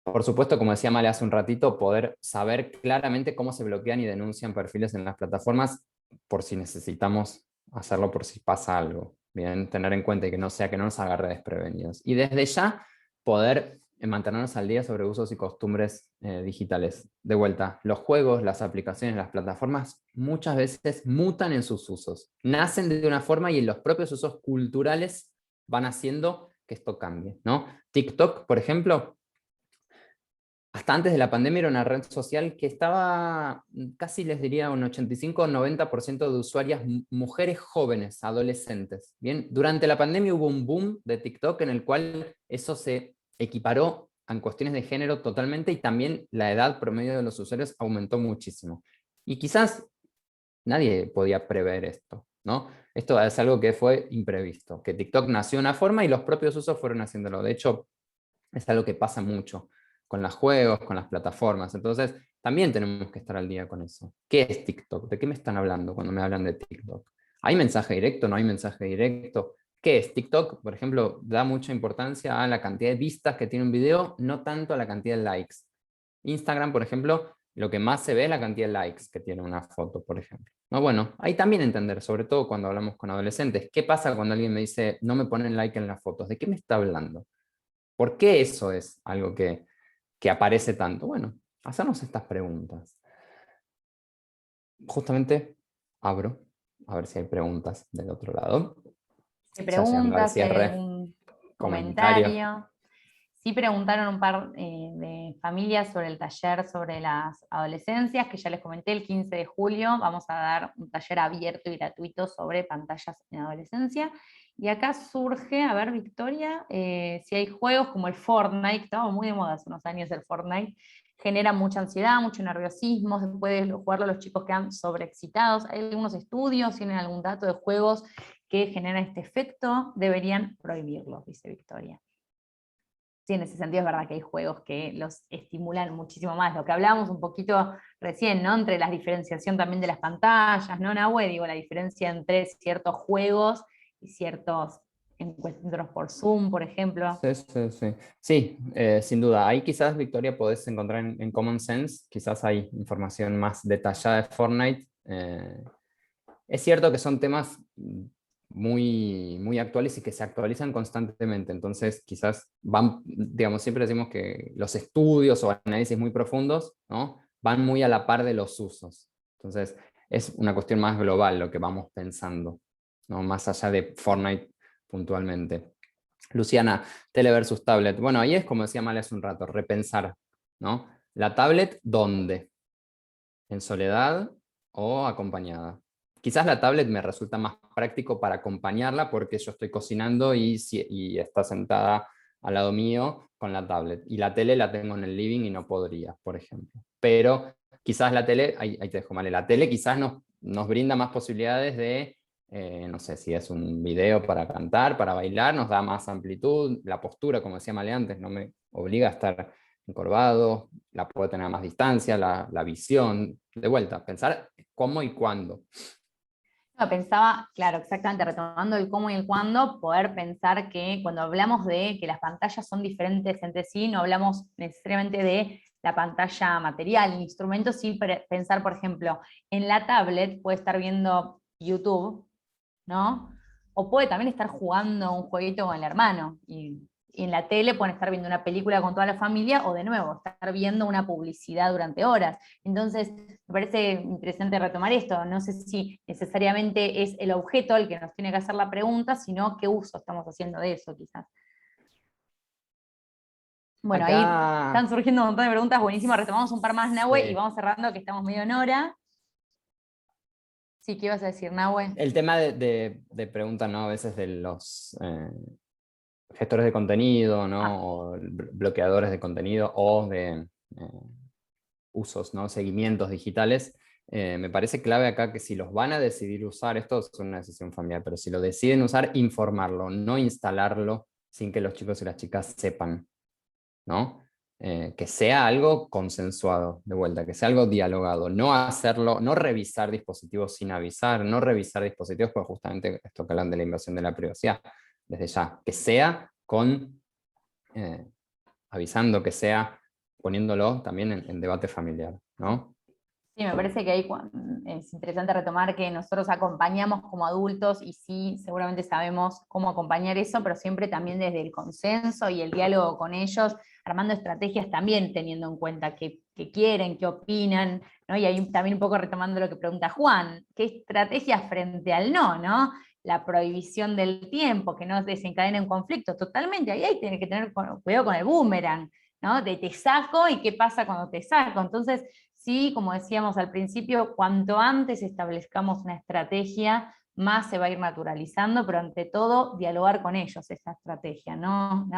Speaker 3: Por supuesto, como decía Male hace un ratito, poder saber claramente cómo se bloquean y denuncian perfiles en las plataformas por si necesitamos hacerlo, por si pasa algo. Bien, tener en cuenta y que no sea que no nos agarre desprevenidos. Y desde ya poder mantenernos al día sobre usos y costumbres digitales. De vuelta, los juegos, las aplicaciones, las plataformas muchas veces mutan en sus usos. Nacen de una forma y en los propios usos culturales van haciendo que esto cambie, ¿no? TikTok, por ejemplo, hasta antes de la pandemia era una red social que estaba, casi les diría, un 85 o 90% de usuarias mujeres jóvenes, adolescentes. Bien, durante la pandemia hubo un boom de TikTok en el cual eso se equiparó en cuestiones de género totalmente y también la edad promedio de los usuarios aumentó muchísimo. Y quizás nadie podía prever esto, ¿no? Esto es algo que fue imprevisto, que TikTok nació de una forma y los propios usos fueron haciéndolo. De hecho, es algo que pasa mucho con los juegos, con las plataformas. Entonces, también tenemos que estar al día con eso. ¿Qué es TikTok? ¿De qué me están hablando cuando me hablan de TikTok? ¿Hay mensaje directo? ¿No hay mensaje directo? ¿Qué es? TikTok, por ejemplo, da mucha importancia a la cantidad de vistas que tiene un video, no tanto a la cantidad de likes. Instagram, por ejemplo, lo que más se ve es la cantidad de likes que tiene una foto, por ejemplo. No, bueno, ahí también entender, sobre todo cuando hablamos con adolescentes, ¿qué pasa cuando alguien me dice, no me ponen like en las fotos? ¿De qué me está hablando? ¿Por qué eso es algo que aparece tanto? Bueno, hacernos estas preguntas. Justamente abro, a ver si hay preguntas del otro lado.
Speaker 2: ¿Hay
Speaker 3: Ya llegando al
Speaker 2: preguntas? ¿Hay
Speaker 3: cierre,
Speaker 2: algún
Speaker 3: comentario.
Speaker 2: comentario? Sí preguntaron un par de familias sobre el taller sobre las adolescencias, que ya les comenté, el 15 de julio vamos a dar un taller abierto y gratuito sobre pantallas en adolescencia. Y acá surge, a ver, Victoria, si hay juegos como el Fortnite, que estaba muy de moda hace unos años el Fortnite, genera mucha ansiedad, mucho nerviosismo, se puede jugarlo los chicos que quedan sobreexcitados. ¿Hay algunos estudios, tienen algún dato de juegos que generan este efecto? Deberían prohibirlos, dice Victoria. Sí, en ese sentido es verdad que hay juegos que los estimulan muchísimo más. Lo que hablábamos un poquito recién, ¿no? Entre la diferenciación también de las pantallas, ¿no, Nahue? Digo, la diferencia entre ciertos juegos y ciertos encuentros por Zoom, por ejemplo.
Speaker 3: Sí, sí, sí. Sí, sin duda. Ahí quizás, Victoria, podés encontrar en Common Sense, quizás hay información más detallada de Fortnite. Es cierto que son temas muy, muy actuales y que se actualizan constantemente, entonces quizás van, digamos, siempre decimos que los estudios o análisis muy profundos, ¿no? Van muy a la par de los usos. Entonces es una cuestión más global lo que vamos pensando, ¿no? Más allá de Fortnite puntualmente. Luciana, tele versus tablet. Bueno, ahí es como decía Male hace un rato, repensar, ¿no? La tablet, ¿dónde? ¿En soledad o acompañada? Quizás la tablet me resulta más práctico para acompañarla porque yo estoy cocinando y está sentada al lado mío con la tablet. Y la tele la tengo en el living y no podría, por ejemplo. Pero quizás la tele, ahí te dejo, Male, la tele quizás nos brinda más posibilidades de, no sé, si es un video para cantar, para bailar, nos da más amplitud, la postura, como decía Male antes, no me obliga a estar encorvado, la puedo tener a más distancia, la visión, de vuelta, pensar cómo y cuándo.
Speaker 2: No, pensaba, claro, exactamente, retomando el cómo y el cuándo, poder pensar que cuando hablamos de que las pantallas son diferentes entre sí, no hablamos necesariamente de la pantalla material, el instrumento, sí pensar, por ejemplo, en la tablet puede estar viendo YouTube, ¿no? O puede también estar jugando un jueguito con el hermano, y en la tele pueden estar viendo una película con toda la familia, o de nuevo, estar viendo una publicidad durante horas. Entonces, me parece interesante retomar esto. No sé si necesariamente es el objeto el que nos tiene que hacer la pregunta, sino qué uso estamos haciendo de eso, quizás. Bueno, ahí
Speaker 3: Acá,
Speaker 2: están surgiendo un montón de preguntas buenísimas. Retomamos un par más, Nahue, y
Speaker 3: sí.
Speaker 2: vamos cerrando, que estamos medio en hora. Sí, ¿qué ibas a decir, Nahue?
Speaker 3: El tema de pregunta, ¿no? A veces de los gestores de contenido, ¿no? O bloqueadores de contenido o de usos, ¿no? Seguimientos digitales. Me parece clave acá que si los van a decidir usar, esto es una decisión familiar, pero si lo deciden usar, informarlo, no instalarlo sin que los chicos y las chicas sepan, ¿no? Que sea algo consensuado, de vuelta, que sea algo dialogado, no hacerlo, no revisar dispositivos sin avisar, no revisar dispositivos, porque justamente esto que hablan de la invasión de la privacidad, desde ya, que sea con, avisando, que sea poniéndolo también en debate familiar, ¿no?
Speaker 2: Sí, me parece que ahí es interesante retomar que nosotros acompañamos como adultos y sí, seguramente sabemos cómo acompañar eso, pero siempre también desde el consenso y el diálogo con ellos, armando estrategias también teniendo en cuenta qué quieren, qué opinan, ¿no? Y ahí también un poco retomando lo que pregunta Juan, ¿qué estrategias frente al no, ¿no? La prohibición del tiempo, que no desencadene un conflicto, totalmente, ahí hay que tener cuidado con el boomerang, ¿no? De te saco y qué pasa cuando te saco. Entonces, sí, como decíamos al principio, cuanto antes establezcamos una estrategia, más se va a ir naturalizando, pero ante todo, dialogar con ellos esa estrategia, ¿no?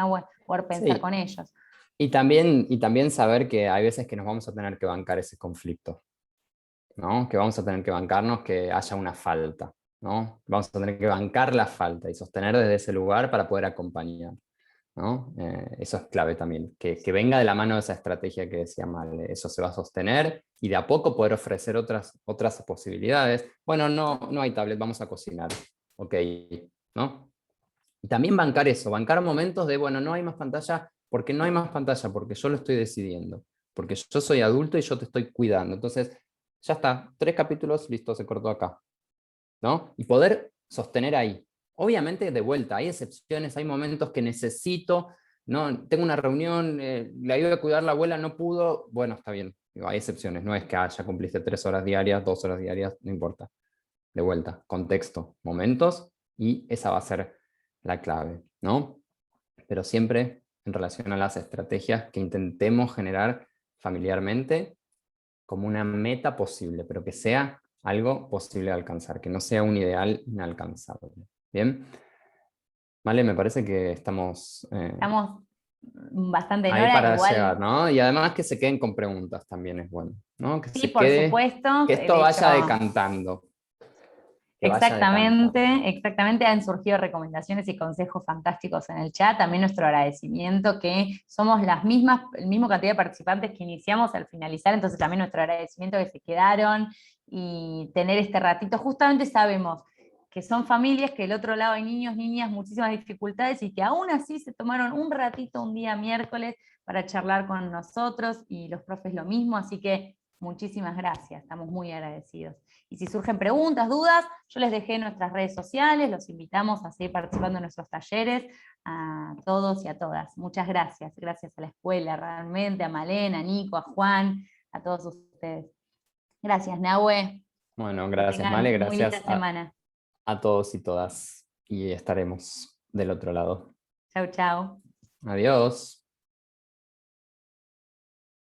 Speaker 2: Poder pensar
Speaker 3: Sí.
Speaker 2: con ellos.
Speaker 3: Y también saber que hay veces que nos vamos a tener que bancar ese conflicto, ¿no? Que vamos a tener que bancarnos que haya una falta, ¿no? Vamos a tener que bancar la falta y sostener desde ese lugar para poder acompañar, ¿no? Eso es clave también, que venga de la mano de esa estrategia que decía Mal, eso se va a sostener y de a poco poder ofrecer otras posibilidades. Bueno, no hay tablet, vamos a cocinar, ok, ¿no? Y también bancar eso, bancar momentos de, bueno, no hay más pantalla, porque no hay más pantalla, porque yo lo estoy decidiendo, porque yo soy adulto y yo te estoy cuidando. Entonces, ya está, 3 capítulos, listo, se cortó acá, ¿no? Y poder sostener ahí. Obviamente, de vuelta, hay excepciones, hay momentos que necesito, ¿no? Tengo una reunión, le ayudo a cuidar la abuela, no pudo, bueno, está bien, digo, hay excepciones, no es que ya cumpliste 3 horas diarias, 2 horas diarias, no importa. De vuelta, contexto, momentos, y esa va a ser la clave, ¿no? Pero siempre en relación a las estrategias que intentemos generar familiarmente como una meta posible, pero que sea algo posible de alcanzar, que no sea un ideal inalcanzable. ¿Bien? Vale, me parece que estamos
Speaker 2: Estamos bastante en
Speaker 3: ahí
Speaker 2: hora,
Speaker 3: para
Speaker 2: igual.
Speaker 3: llegar, ¿no? Y además que se queden con preguntas también es bueno, ¿no? Que
Speaker 2: Sí,
Speaker 3: se
Speaker 2: por
Speaker 3: quede,
Speaker 2: supuesto,
Speaker 3: que esto
Speaker 2: de hecho.
Speaker 3: vaya decantando, que vaya decantando.
Speaker 2: Exactamente, exactamente, han surgido recomendaciones y consejos fantásticos en el chat. También nuestro agradecimiento que somos el mismo cantidad de participantes que iniciamos al finalizar, entonces también nuestro agradecimiento que se quedaron y tener este ratito. Justamente sabemos que son familias, que del otro lado hay niños, niñas, muchísimas dificultades y que aún así se tomaron un ratito un día miércoles para charlar con nosotros y los profes lo mismo, así que muchísimas gracias, estamos muy agradecidos. Y si surgen preguntas, dudas, yo les dejé en nuestras redes sociales, los invitamos a seguir participando en nuestros talleres, a todos y a todas. Muchas gracias, gracias a la escuela realmente, a Malena, a Nico, a Juan, a todos ustedes. Gracias, Nahue.
Speaker 3: Bueno,
Speaker 2: Que
Speaker 3: gracias,
Speaker 2: tengan
Speaker 3: Male,
Speaker 2: muy linda
Speaker 3: gracias
Speaker 2: semana.
Speaker 3: a todos y todas. Y estaremos del otro lado.
Speaker 2: Chau, chau.
Speaker 3: Adiós.